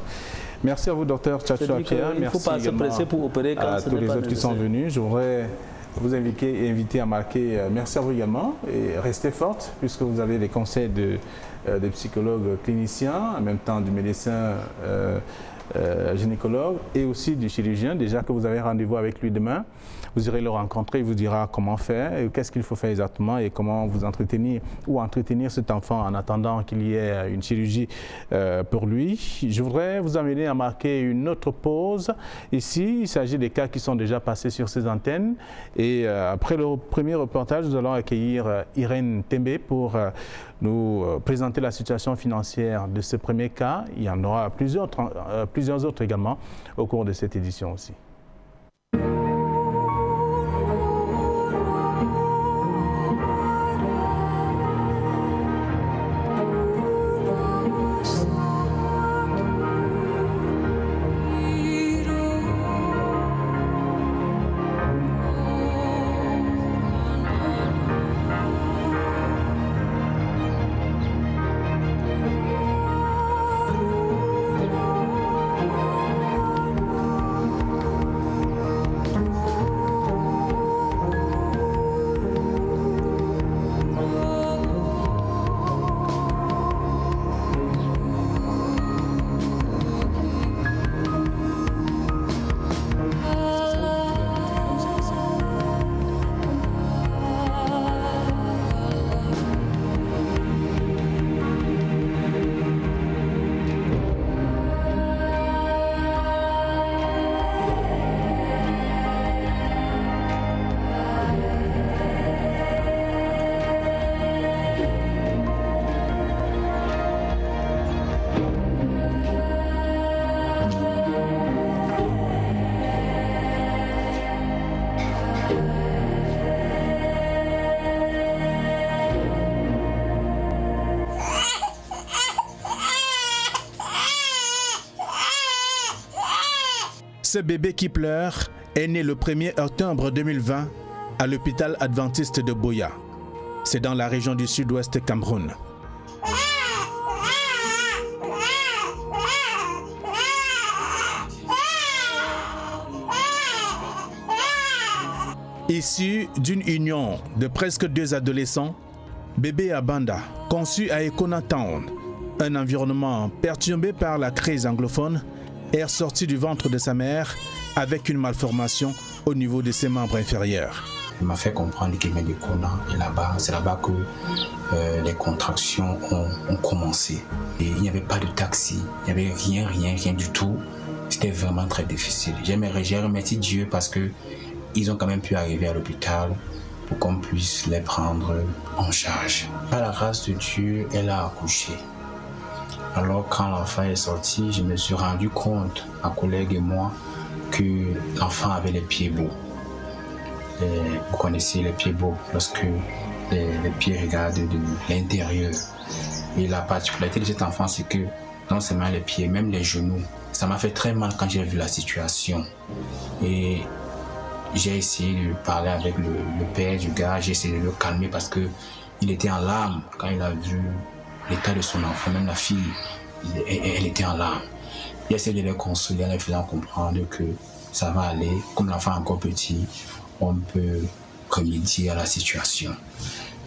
Merci à vous, docteur Tchatchoua Pierre. Il ne faut pas se presser pour opérer quand à tous les autres qui sont venus. Je voudrais vous inviter à marquer. Merci à vous également. Et restez forte, puisque vous avez les conseils de psychologues cliniciens, en même temps du médecin gynécologue et aussi du chirurgien. Déjà que vous avez rendez-vous avec lui demain, vous irez le rencontrer, il vous dira comment faire, et qu'est-ce qu'il faut faire exactement et comment vous entretenir ou entretenir cet enfant en attendant qu'il y ait une chirurgie pour lui. Je voudrais vous amener à marquer une autre pause. Ici, il s'agit des cas qui sont déjà passés sur ces antennes. Et après le premier reportage, nous allons accueillir Irène Tembe pour nous présenter la situation financière de ce premier cas. Il y en aura plusieurs autres également au cours de cette édition aussi. Ce bébé qui pleure est né le 1er octobre 2020 à l'hôpital adventiste de Buea. C'est dans la région du sud-ouest Cameroun. Issu d'une union de presque 2 adolescents, bébé Abanda, conçu à Ekona Town, un environnement perturbé par la crise anglophone, est ressorti du ventre de sa mère avec une malformation au niveau de ses membres inférieurs. Il m'a fait comprendre qu'il venait de Kona et là-bas, c'est là-bas que les contractions ont commencé. Et il n'y avait pas de taxi, il n'y avait rien du tout. C'était vraiment très difficile. J'ai remercié Dieu parce que ils ont quand même pu arriver à l'hôpital pour qu'on puisse les prendre en charge. Par la grâce de Dieu, elle a accouché. Alors quand l'enfant est sorti, je me suis rendu compte, ma collègue et moi, que l'enfant avait les pieds beaux. Vous connaissez les pieds beaux lorsque les pieds regardent de l'intérieur. Et la particularité de cet enfant, c'est que non seulement les pieds, même les genoux, ça m'a fait très mal quand j'ai vu la situation. Et j'ai essayé de parler avec le père du gars, j'ai essayé de le calmer parce qu'il était en larmes quand il a vu l'état de son enfant, même la fille, elle était en larmes. J'ai essayé de les consoler en les faisant comprendre que ça va aller, comme l'enfant est encore petit, on peut remédier à la situation.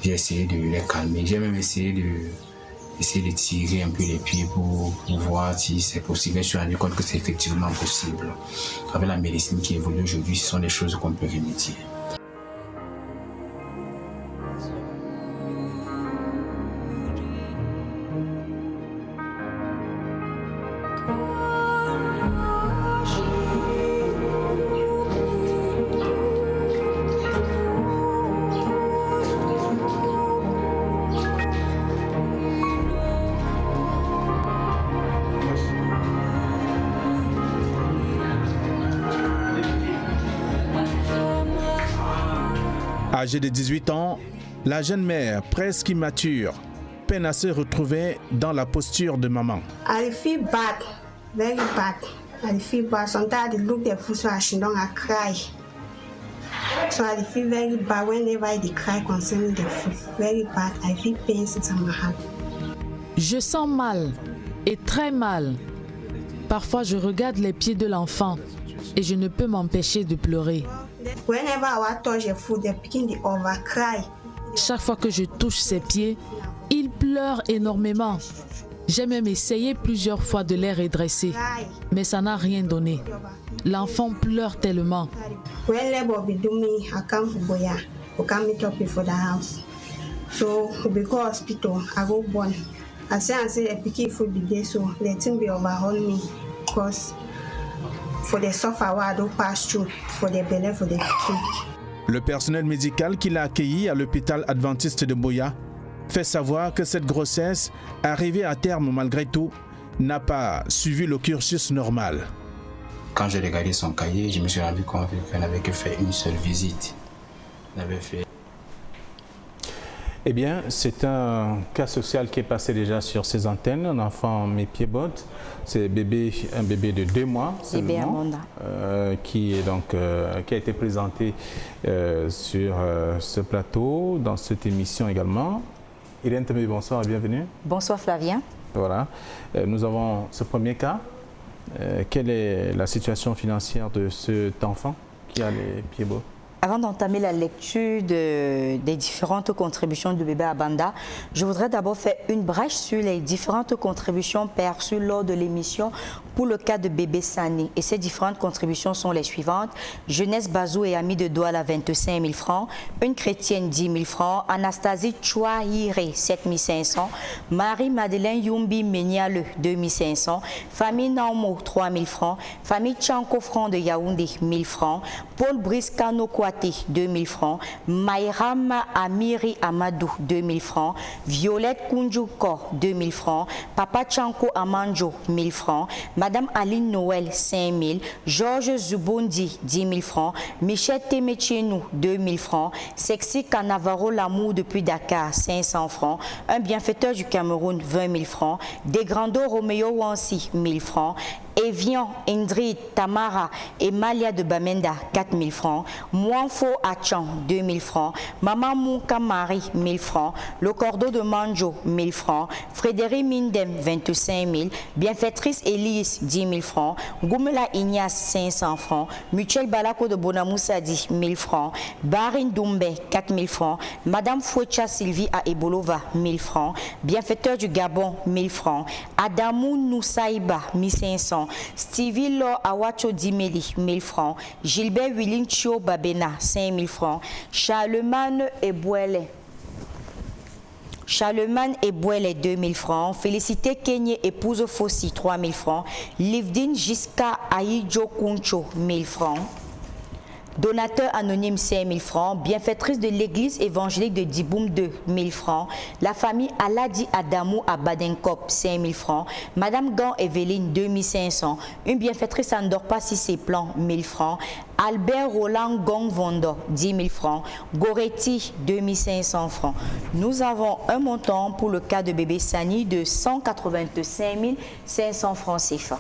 J'ai essayé de les calmer, j'ai même essayé de tirer un peu les pieds pour voir si c'est possible. Je me suis rendu compte que c'est effectivement possible. Avec la médecine qui évolue aujourd'hui, ce sont des choses qu'on peut remédier. Âgée de 18 ans, la jeune mère, presque immature, peine à se retrouver dans la posture de maman. I feel bad, very bad. I feel bad. Sometimes I look at the food, so I cry. So I feel very bad whenever I cry concerning the food. Very bad. I feel pain in my heart. Je sens mal, et très mal. Parfois, je regarde les pieds de l'enfant et je ne peux m'empêcher de pleurer. Whenever I touch the food, they begin to overcry. Chaque fois que je touche ses pieds, il pleure énormément. J'ai même essayé plusieurs fois de les redresser, mais ça n'a rien donné. L'enfant pleure tellement. When labor be do me, I come for Buea, I come meet up for the house. So we go hospital, I go born. I say the pikin food be there, so let him be overhaul me, because for the suffer I don't pass through, for the belly for the pikin. Le personnel médical qui l'a accueilli à l'hôpital adventiste de Buea fait savoir que cette grossesse, arrivée à terme malgré tout, n'a pas suivi le cursus normal. Quand j'ai regardé son cahier, je me suis rendu compte qu'elle n'avait que fait une seule visite. Elle avait fait... Eh bien, c'est un cas social qui est passé déjà sur ces antennes. Un enfant mes-pieds-bottes, c'est un bébé de 2 mois seulement, qui a été présenté sur ce plateau, dans cette émission également. Irène Temé, bonsoir et bienvenue. Bonsoir Flavien. Voilà, nous avons ce premier cas. Quelle est la situation financière de cet enfant qui a les pieds-bots? Avant d'entamer la lecture des différentes contributions de bébé Abanda, je voudrais d'abord faire une brèche sur les différentes contributions perçues lors de l'émission pour le cas de bébé Sani. Et ces différentes contributions sont les suivantes. Jeunesse Bazou et Amis de Douala, 25 000 francs. Une chrétienne, 10 000 francs. Anastasie Chouahire, 7 500. Marie-Madeleine Yumbi Méniale, 2 500. Famille Naumo, 3 000 francs. Famille Chanko Franc de Yaoundé, 1 000 francs. Paul Brice Kano Kouate, 2 000 francs. Maïrama Amiri Amadou, 2 000 francs. Violette Kunjuko, 2 000 francs. Papa Chanko Amanjo, 1 000 francs. Madame Aline Noël, 5 000. Georges Zubondi, 10 000 francs. Michel Temetchenou, 2 000 francs. Sexy Canavaro L'amour depuis Dakar, 500 francs. Un bienfaiteur du Cameroun, 20 000 francs. Desgrando Roméo Wansi, 1 000 francs. Evian, Indrid, Tamara et Malia de Bamenda, 4 000 francs. Mouanfo Achan, 2 000 francs. Maman Mouka Marie, 1 000 francs. Le Cordeau de Manjo, 1 000 francs. Frédéric Mindem, 25 000. Bienfaitrice Elise, 10 000 francs. Goumela Ignace, 500 francs. Mutuel Balako de Bonamoussadi, 1 000 francs. Barine Doumbé, 4 000 francs. Madame Fouecha Sylvie à Ebolova, 1 000 francs. Bienfaiteur du Gabon, 1 000 francs. Adamou Noussaïba, 1 500. Stevie Lo Awacho Dimeli, 1 000 francs. Gilbert Wilinchio Babena, 5 000 francs. Charlemagne et Bouele, 2 000 francs. Félicité Kenye, épouse Fossi, 3 000 francs. Livdine Jiska Aïdjo Kuncho, 1 000 francs. Donateur anonyme, 5 000 francs. Bienfaitrice de l'église évangélique de Diboum, 2 000 francs. La famille Aladi Adamou à Badenkop, 5 000 francs. Madame Gan Evelyne, 2 500. Une bienfaitrice à Ndorpa Sissé Plan, 1 000 francs. Albert Roland Gong Vondo, 10 000 francs. Goretti, 2 500 francs. Nous avons un montant pour le cas de bébé Sani de 185 500 francs CFA.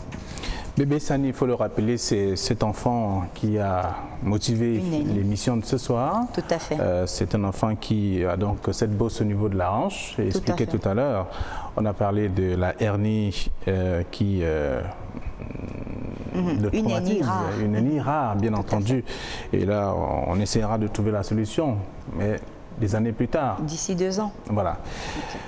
Bébé Sani, il faut le rappeler, c'est cet enfant qui a motivé l'émission de ce soir. Tout à fait. C'est un enfant qui a donc cette bosse au niveau de la hanche. J'ai expliqué tout à l'heure, on a parlé de la hernie qui le traumatise. Une hernie rare, bien entendu. Et là, on essaiera de trouver la solution, mais des années plus tard. D'ici 2 ans. Voilà. Okay.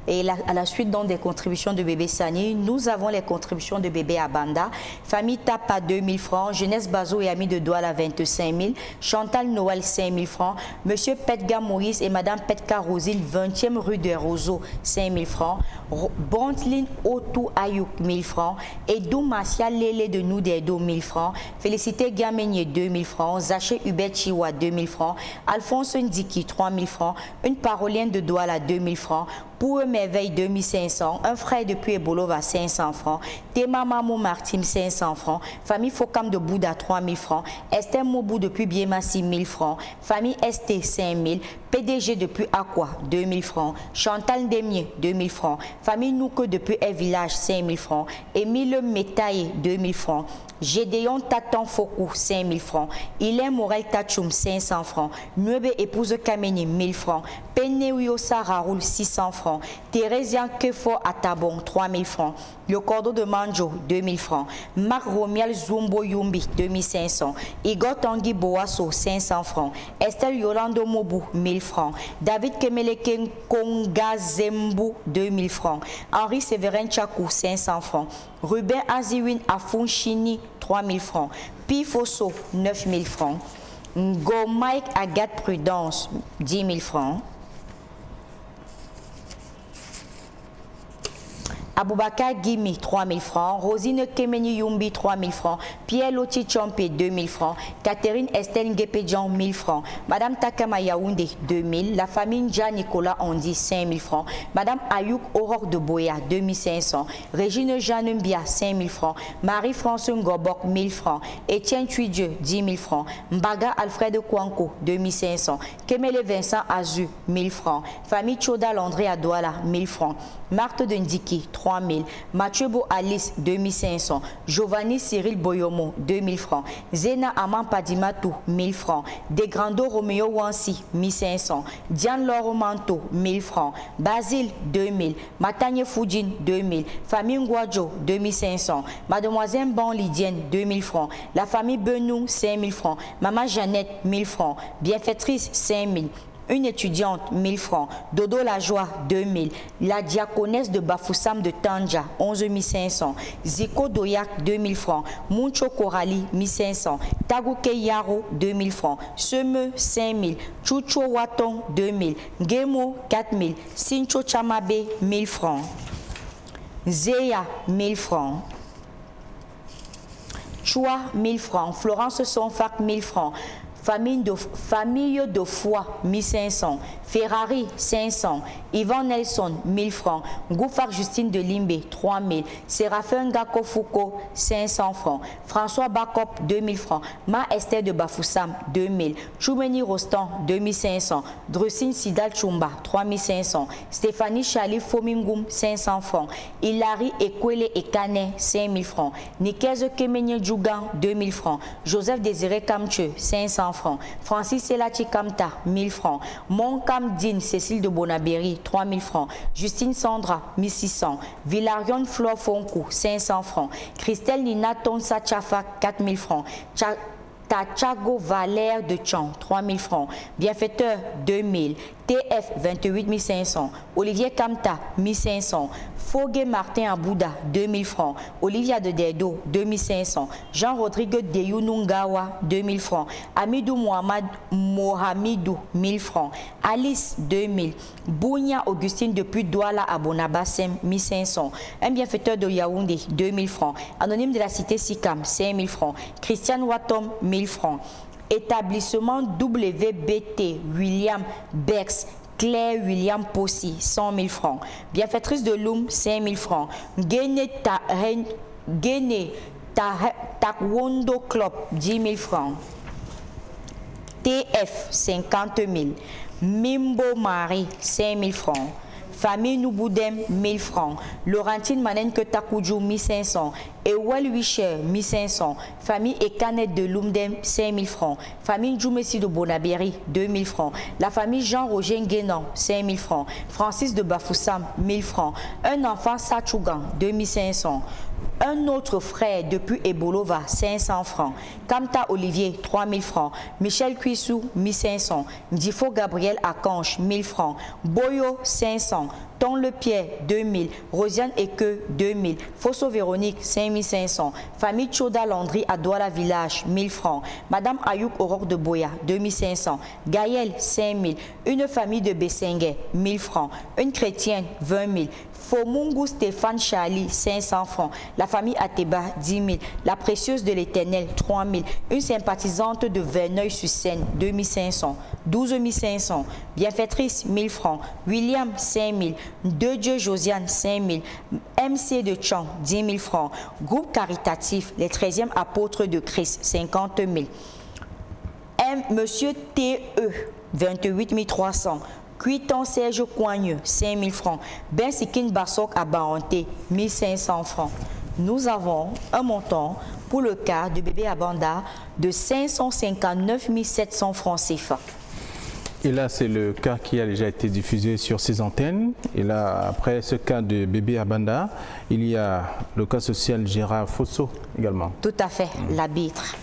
Et à la suite donc des contributions de bébé Sani, nous avons les contributions de bébé Abanda. Famille Tapa, 2 000 francs. Jeunesse Bazo et Amis de Douala, 25 000. Chantal Noël, 5 000 francs. Monsieur Petka Maurice et Madame Petka Rosine, 20e rue de Roseau, 5 000 francs. Bonteline Otou Ayouk, 1 000 francs. Edou Martial Lélé de Noudedo, 1 000 francs. Félicité Gamenye, 2 000 francs. Zaché Hubert Chiwa, 2 000 francs. Alphonse Ndiki, 3 000 francs. Une parolienne de Douala, 2 000 francs. Pour Merveille, 2 500. Un frère depuis Ebolova, 500 francs. Théma Mamou Martim, 500 francs. Famille Fokam de Bouddha, 3 000 francs. Esther Mobou depuis Biemassi, 1 000 francs. Famille ST, 5 000. PDG depuis Aqua, 2 000 francs. Chantal Demier, 2 000 francs. Famille Nouke depuis El Village, 5 000 francs. Émile Métaillé, 2 000 francs. Gédéon Tatan Fokou, 5 000 francs. Ilain Morel Tachoum, 500 francs. Nuebe Épouse Kameni, 1 000 francs. Penewio Sararoul, 600 francs. Thérésian Kefo Atabon, 3 000 francs. Le Cordeau de Manjo, 2 000 francs. Marc Romial Zumbo Yumbi, 2 500. Igor Tanguy Boasso, 500 francs. Estelle Yolando Mobou, 1 000 francs. David Kemeleken Konga Zembu, 2 000 francs. Henri Séverin Chakou, 500 francs. Ruben Aziwin Afonchini, 3 000 francs. Pifoso, 9 000 francs. Ngo Mike Agathe Prudence, 10 000 francs. Aboubakar Gimi, 3 000 francs. Rosine Kemeni Yumbi, 3 000 francs. Pierre Loti Chompe, 2 000 francs. Catherine Estelle Ngepedjan, 1 000 francs. Madame Takama Yaoundé, 2 000. La famille Nja Nicolas Ondi, 5 000 francs. Madame Ayouk Aurore de Boya, 2 500. Régine Jeanne Mbia, 5 000 francs. Marie-France Ngobok, 1 000 francs. Étienne Tuidieu, 10 000 francs. Mbaga Alfred Kwanko, 2 500. Kemele Vincent Azu, 1 000 francs. Famille Chodal André Adouala, 1 000 francs. Marthe de Ndiki, 3 000. Mathieu Bo Alice, 2 500. Giovanni Cyril Boyomo, 2 000 francs. Zena Aman Padimatou, 1 000 francs. Degrando Romeo Wansi, 1 500. Diane Laure Manto, 1 000 francs. Basile, 2 000. Matanye Foudjine, 2 000. Famille Ngwadjo, 2 500. Mademoiselle Bon Lydienne, 2 000 francs. La famille Benou, 5 000 francs. Maman Jeannette, 1 000 francs. Bienfaitrice, 5 000. Une étudiante, 1 000 francs. Dodo Lajoie, 2 000. La diaconesse de Bafoussam de Tanja, 11 500. Ziko Doyak, 2 000 francs. Muncho Korali, 1 500. Tagouke Yaro, 2 000 francs. Semeux, 5 000. Chucho Waton, 2 000. Gemo, 4 000. Sincho Chamabe, 1 000 francs. Zeya, 1 000 francs. Chua, 1 000 francs. Florence Sonfac, 1 000 francs. Famille de foi, 1500. Ferrari, 500. Yvan Nelson, 1000 francs. Goufar Justine de Limbe, 3000. Séraphin Gako Foucault, 500 francs. François Bakop, 2000 francs. Ma Esther de Bafoussam, 2000. Choumeni Rostan, 2500. Drussine Sidal Chumba, 3500. Stéphanie Chali Fomingum, 500 francs. Hilary Ekwele Ekane, 5000 francs. Nikeze Kemenye Djougan, 2000 francs. Joseph Désiré Kamche, 500 francs. Francis Elachi Kamta, 1000 francs. Monkam Din Cécile de Bonabéry, 3000 francs. Justine Sandra, 1600. Villarion Flore Fonkou, 500 francs. Christelle Nina Tonsa Chafa, 4000 francs. Tachago Valère de Tchan, 3000 francs. Bienfaiteur, 2000. TF, 28 500. Olivier Kamta, 1500. Fogué Martin Abouda, 2000 francs. Olivia de Dedo, 2500. Jean-Rodrigue Deyunungawa, 2000 francs. Amidou Mohamidou, 1000 francs. Alice, 2000. Bounia Augustine depuis Douala à Bonabassem, 1500. Un bienfaiteur de Yaoundé, 2000 francs. Anonyme de la cité Sikam, 5000 francs. Christiane Watom, 1000 francs. Établissement WBT William Bex Claire William Possi, 100 000 francs. Bienfaitrice de Loum, 5 000 francs. Gene Taekwondo Club, 10 000 francs. TF, 50 000. Mimbo Marie, 5 000 francs. Famille Nouboudem, 1000 francs. Laurentine Manenke Takoudjou, 1500. Ewel Wisher, 1500. Famille Ekanet de Lumdem, 5000 francs. Famille Djoumessi de Bonabéry, 2000 francs. La famille Jean-Roger Nguénan, 5000 francs. Francis de Bafoussam, 1000 francs. Un enfant Sachougan, 2500. Un autre frère depuis Ebolova, 500 francs. Kamta Olivier, 3000 francs. Michel Cuissou, 1500. Ndifo Gabriel Akanche, 1000 francs. Boyo, 500. Ton Le Pierre, 2000. Rosiane Eke, 2000. Fosso Véronique, 5500. Famille Choda Landry à Douala Village, 1000 francs. Madame Ayouk Aurore de Boya, 2500. Gaël, 5000. Une famille de Bessengue, 1000 francs. Une chrétienne, 20 000. Fomungu Stéphane Charlie, 500 francs. La famille Ateba, 10 000. La précieuse de l'Éternel, 3 000. Une sympathisante de Verneuil-sur-Seine, 2500. 12 500. Bienfaitrice, 1000 francs. William, 5 000. De Dieu Josiane, 5 000. MC de Tchan, 10 000 francs. Groupe caritatif, les 13e apôtres de Christ, 50 000. Monsieur TE, 28 300. Cuiton Serge Coigneux, 5 000 francs. Ben Sikin Bassok à Baranté, 1500 francs. Nous avons un montant pour le cas de bébé Abanda de 559 700 francs CFA. Et là, c'est le cas qui a déjà été diffusé sur ces antennes. Et là, après ce cas de bébé Abanda, il y a le cas social Gérard Fosso également. Tout à fait, l'arbitre.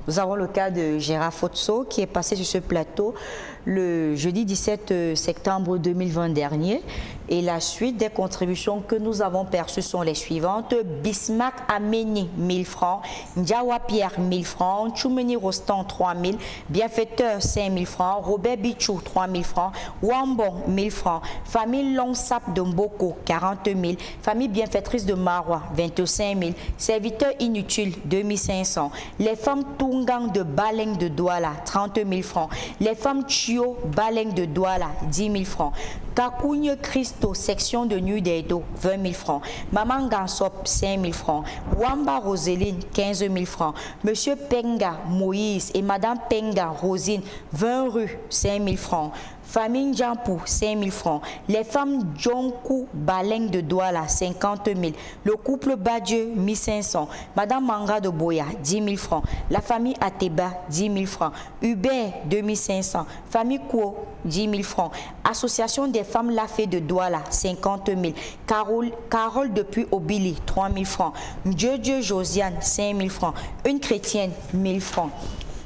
Nous avons le cas de Gérard Fosso qui est passé sur ce plateau le jeudi 17 septembre 2020 dernier. Et la suite des contributions que nous avons perçues sont les suivantes. Bismarck Ameni, 1000 francs. Ndiawa Pierre, 1000 francs. Choumeni Rostan, 3000. Bienfaiteur, 5000 francs. Robert Bichou, 3000 francs. Wambon, 1000 francs. Famille Longsap de Mboko, 40 000. Famille Bienfaitrice de Marois, 25 000. Serviteur inutile, 2500. Les femmes Tungang de Baleng de Douala, 30 000 francs. Les femmes Chio Baleng de Douala, 10 000 francs. Kakougne Christo, section de Nuit d'Edo, 20 000 francs. Maman Gansop, 5 000 francs. Wamba Roseline, 15 000 francs. Monsieur Penga Moïse et Madame Penga Rosine, 20 rue, 5 000 francs. Famille Djampou, 5 000 francs. Les femmes Djonkou Baleng de Douala, 50 000. Le couple Badieu, 1500. Madame Manga de Boya, 10 000 francs. La famille Ateba, 10 000 francs. Hubert, 2500. Famille Kouo, 10 000 francs. Association des femmes Lafay de Douala, 50 000. Carole depuis Obili, 3 000 francs. Dieu Josiane, 5 000 francs. Une chrétienne, 1000 francs.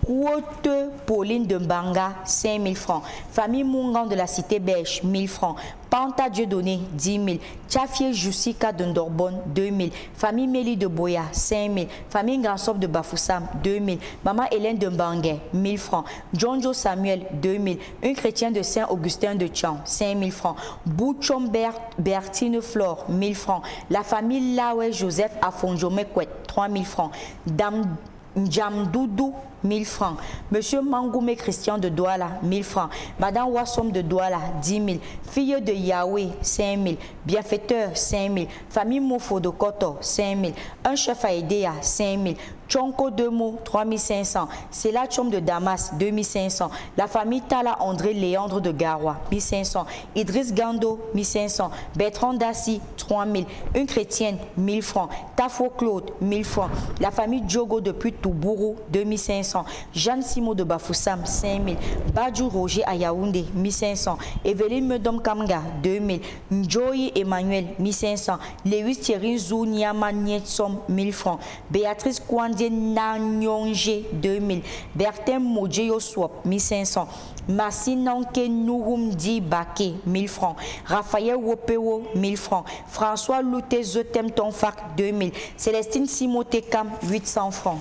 Quote Pauline de Mbanga, 5 000 francs. Famille Mungan de la cité belge, 1000 francs. Panta Dieudonné, 10 000. Tchafié Jussika de Ndorbonne, 2 000. Famille Mélie de Boya, 5 000. Famille Gansop de Bafoussam, 2 000. Maman Hélène de Mbangué, 1000 francs. Jonjo Samuel, 2 000. Un chrétien de Saint-Augustin de Tchan, 5 000 francs. Bouchon Bertine Flore, 1000 francs. La famille Laoué Joseph Afonjome Kwet, 3 000 francs. Dame Djamdoudou 1000 francs. Monsieur Mangoumé Christian de Douala, 1000 francs. Madame Wassom de Douala, 10 000. Fille de Yahweh, 5 000. Bienfaiteur, 5 000. Famille Moufo de Koto, 5 000. Un chef à Edea, 5 000. Tchonko Demo, 3500. C'est la Tchom de Damas, 2500. La famille Tala André Léandre de Garoua, 1500. Idriss Gando, 1500. Bertrand Dassi, 3000. Une chrétienne, 1000 francs. Tafo Claude, 1000 francs. La famille Djogo depuis Toubourou, 2500. Jeanne Simo de Bafoussam, 5000. Badjou Roger à Yaoundé, 1500. Evelyne Medom Kamga, 2000. Njoyi Emmanuel, 1500. Lewis Thierry Zou Niama Nietsom, 1000 francs. Béatrice Kouandé Nanyonge, 2000. Bertin Modjeyo Swap, 1500. Massinanke Nourumdi Baké, 1000 francs. Raphaël Wopeo, 1000 francs. François Louté Zotem Tonfak, 2000. Célestine Simotekam, 800 francs.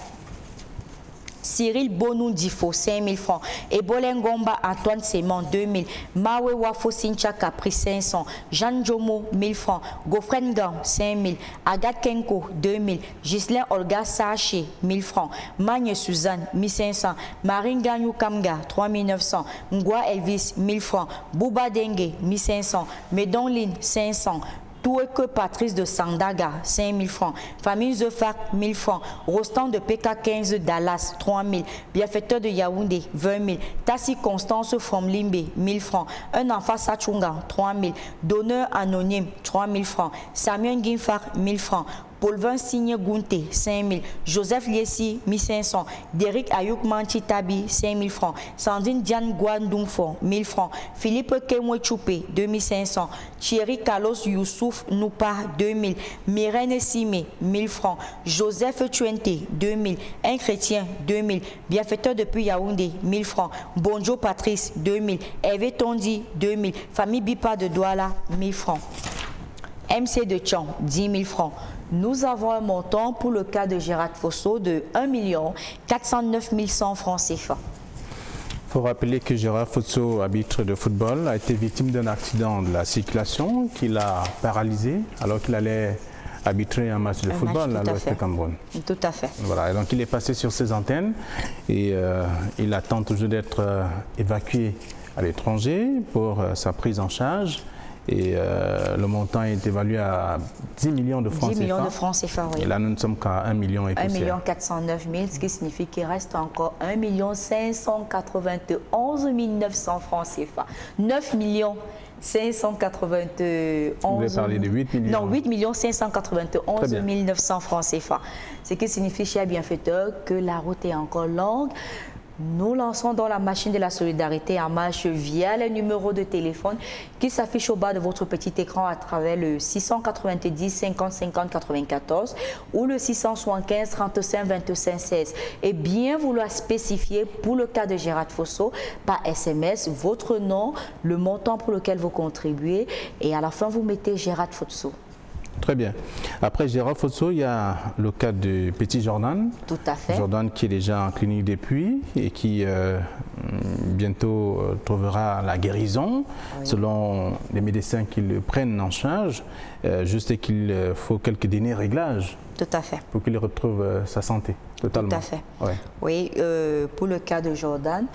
Cyril Bonou Difo, 5 000 francs. Ebolengomba Antoine Séman, 2 000. Mawe Wafo Sincha Capri, 500. Jean Jomo, 1000 francs. Gofren Gang, 5 000. Agathe Kenko, 2 000. Ghislain Olga Saché, 1000 francs. Magne Suzanne, 1500. Marine Gagnou Kamga, 3 900. Ngwa Elvis, 1000 francs. Bouba Dengue, 1500. Medon Lin, 500. Toueke Patrice de Sandaga, 5 000 francs. Famille Zefak, 1000 francs. Rostand de PK15 Dallas, 3 000. Bienfaiteur de Yaoundé, 20 000. Tassi Constance from Limbe, 1000 francs. Un enfant Sachunga, 3 000. Donneur anonyme, 3 000 francs. Samuel Guinfar, 1000 francs. Paulvin Signe Gounté, 5 000. Joseph Liesi, 1500. Derek Ayouk Manchi Tabi, 5 000 francs. Sandine Diane Guandoumfo, 1000 francs. Philippe Kemwe Choupé, 2500. Thierry Carlos Youssouf Noupa, 2000. Myrène Sime, 1000 francs. Joseph Tuente, 2000. Un chrétien, 2000. Bienfaiteur depuis Yaoundé, 1000 francs. Bonjour Patrice, 2000. Hervé Tondi, 2000. Famille Bipa de Douala, 1000 francs. MC de Tchon, 10 000 francs. Nous avons un montant pour le cas de Gérard Fosso de 1 409 100 francs CFA. Il faut rappeler que Gérard Fosso, arbitre de football, a été victime d'un accident de la circulation qui l'a paralysé alors qu'il allait arbitrer un match de football à l'Ouest Cameroun. Tout à fait. Voilà, et donc il est passé sur ses antennes et il attend toujours d'être évacué à l'étranger pour sa prise en charge. Et le montant est évalué à 10 millions de francs CFA. 10 millions de francs CFA, oui. Et là, nous ne sommes qu'à 1 million et poussière. 1 409 000, ce qui signifie qu'il reste encore 1 591 900 francs CFA. 9 591 Vous voulez parler de 8 millions? Non, 8 591 900 francs CFA. Ce qui signifie, cher bienfaiteur, que la route est encore longue. Nous lançons dans la machine de la solidarité en marche via les numéros de téléphone qui s'affichent au bas de votre petit écran à travers le 690 50 50 94 ou le 675 35 25 16. Et bien vouloir spécifier pour le cas de Gérard Fosso par SMS votre nom, le montant pour lequel vous contribuez et à la fin vous mettez Gérard Fosso. Très bien. Après Gérard Fosso, il y a le cas de Petit Jordan. Tout à fait. Jordan qui est déjà en clinique depuis et qui bientôt trouvera la guérison, oui, selon les médecins qui le prennent en charge. Juste qu'il faut quelques dîners réglages. Tout à fait. Pour qu'il retrouve sa santé totalement. Tout à fait. Ouais. Oui, pour le cas de Jordan,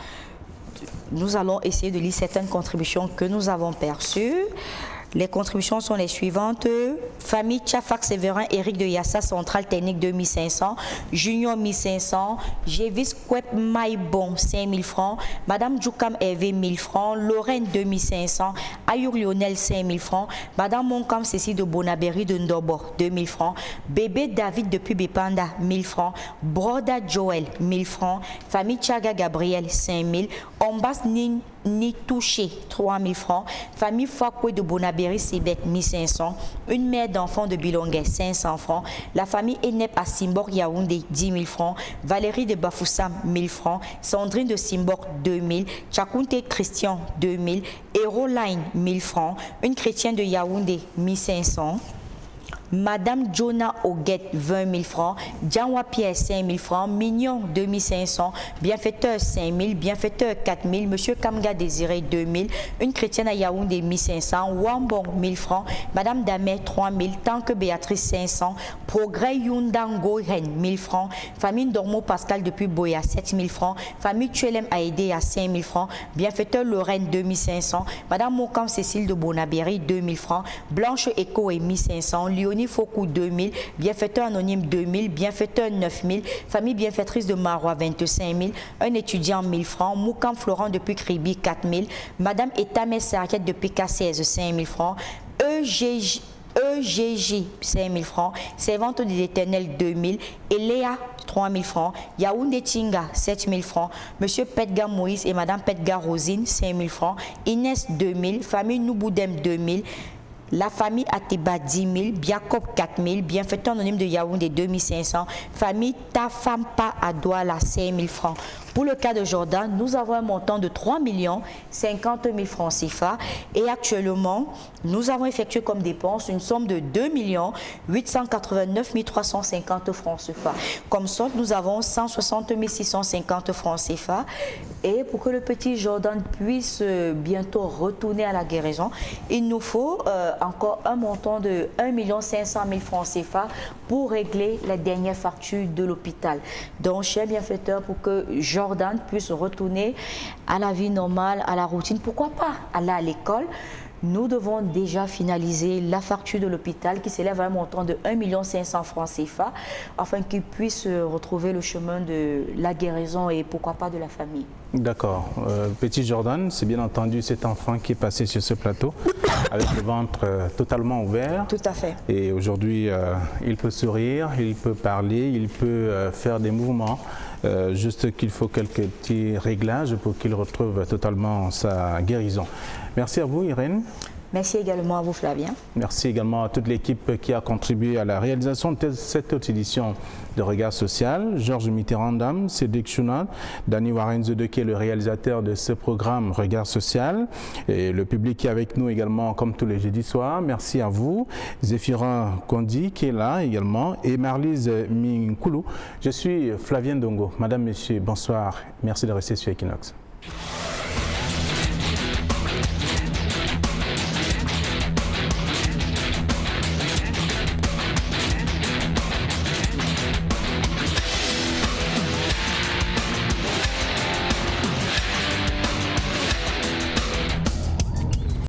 nous allons essayer de lire certaines contributions que nous avons perçues. Les contributions sont les suivantes. Famille Tchafak Séverin, Eric de Yassa, Centrale Technique 2500, Junior 1500, Jévis Kwep Maïbon 5000 francs, Madame Djoukam Hervé 1000 francs, Lorraine 2500, Ayour Lionel 5000 francs, Madame Monkam Cécile de Bonaberry de Ndobo 2000 francs, Bébé David depuis Bépanda 1000 francs, Broda Joël 1000 francs, Famille Tchaga Gabriel 5000, Ombas Ni touché 3000 francs, famille Fakwe de Bonaberry Sébek 1500, une mère d'enfants de Bilongue 500 francs, la famille Enep à Simbor Yaoundé 10 000 francs, Valérie de Bafoussam 1000 francs, Sandrine de Simbor 2000, Chakunte Christian 2000, Héroline 1000 francs, une chrétienne de Yaoundé 1500. Madame Jonah Oguette, 20 000 francs. Djanwa Pierre, 5 000 francs. Mignon, 2500. Bienfaiteur, 5 000. Bienfaiteur, 4 000. Monsieur Kamga Désiré, 2 000. Une chrétienne à Yaoundé, 1500. Wambon, 1000 francs. Madame Damé, 3 000. Tanque Béatrice, 500. Progrès Yundango, 1000 francs. Famille Dormo Pascal depuis Boya, 7 000 francs. Famille Tuelem Aïdé à 5 000 francs. Bienfaiteur Lorraine, 2500. Madame Mokam Cécile de Bonabéry, 2 000 francs. Blanche Eco et 1500. Léonie Fokou, 2 000. Bienfaiteur Anonyme, 2 000. Bienfaiteur, 9 000. Famille Bienfaitrice de Marois, 25 000. Un étudiant, 1000 francs. Moukam Florent depuis Kribi, 4 000. Madame Etame Sarket depuis K16, 5 000 francs. EGJ, 5 000 francs. Servante de l'Éternel, 2 000. Eléa, 3 000 francs. Yaoundé Tinga, 7 000 francs. Monsieur Petga Moïse et Madame Petga Rosine, 5 000 francs. Inès, 2 000. Famille Nouboudem, 2 000. La famille Ateba, 10 000. Biacob, 4 000. Bienfaiteur anonyme de Yaoundé, 2 500. Famille Tafampa à Douala, 5 000 francs. Pour le cas de Jordan, nous avons un montant de 3 50 000 francs CFA et actuellement, nous avons effectué comme dépense une somme de 2 889 350 francs CFA. Comme solde, nous avons 160 650 francs CFA et pour que le petit Jordan puisse bientôt retourner à la guérison, il nous faut encore un montant de 1 500 000 francs CFA pour régler la dernière facture de l'hôpital. Donc, cher bienfaiteur, pour que Jordan puisse retourner à la vie normale, à la routine, pourquoi pas aller à l'école. Nous devons déjà finaliser la facture de l'hôpital qui s'élève à un montant de 1 500 francs CFA afin qu'il puisse retrouver le chemin de la guérison et pourquoi pas de la famille. D'accord. Petit Jordan, c'est bien entendu cet enfant qui est passé sur ce plateau avec le ventre totalement ouvert. Tout à fait. Et aujourd'hui, il peut sourire, il peut parler, il peut faire des mouvements. Juste qu'il faut quelques petits réglages pour qu'il retrouve totalement sa guérison. Merci à vous, Irène. Merci également à vous, Flavien. Merci également à toute l'équipe qui a contribué à la réalisation de cette autre édition de Regard Social. Georges Mitterrand, Cédric Chounat, Dani Warenzo qui est le réalisateur de ce programme Regard Social. Et le public qui est avec nous également, comme tous les jeudis soirs. Merci à vous. Zéphirin Kondi qui est là également. Et Marlise Minkoulou. Je suis Flavien Dongo. Madame, Monsieur, bonsoir. Merci de rester sur Equinox.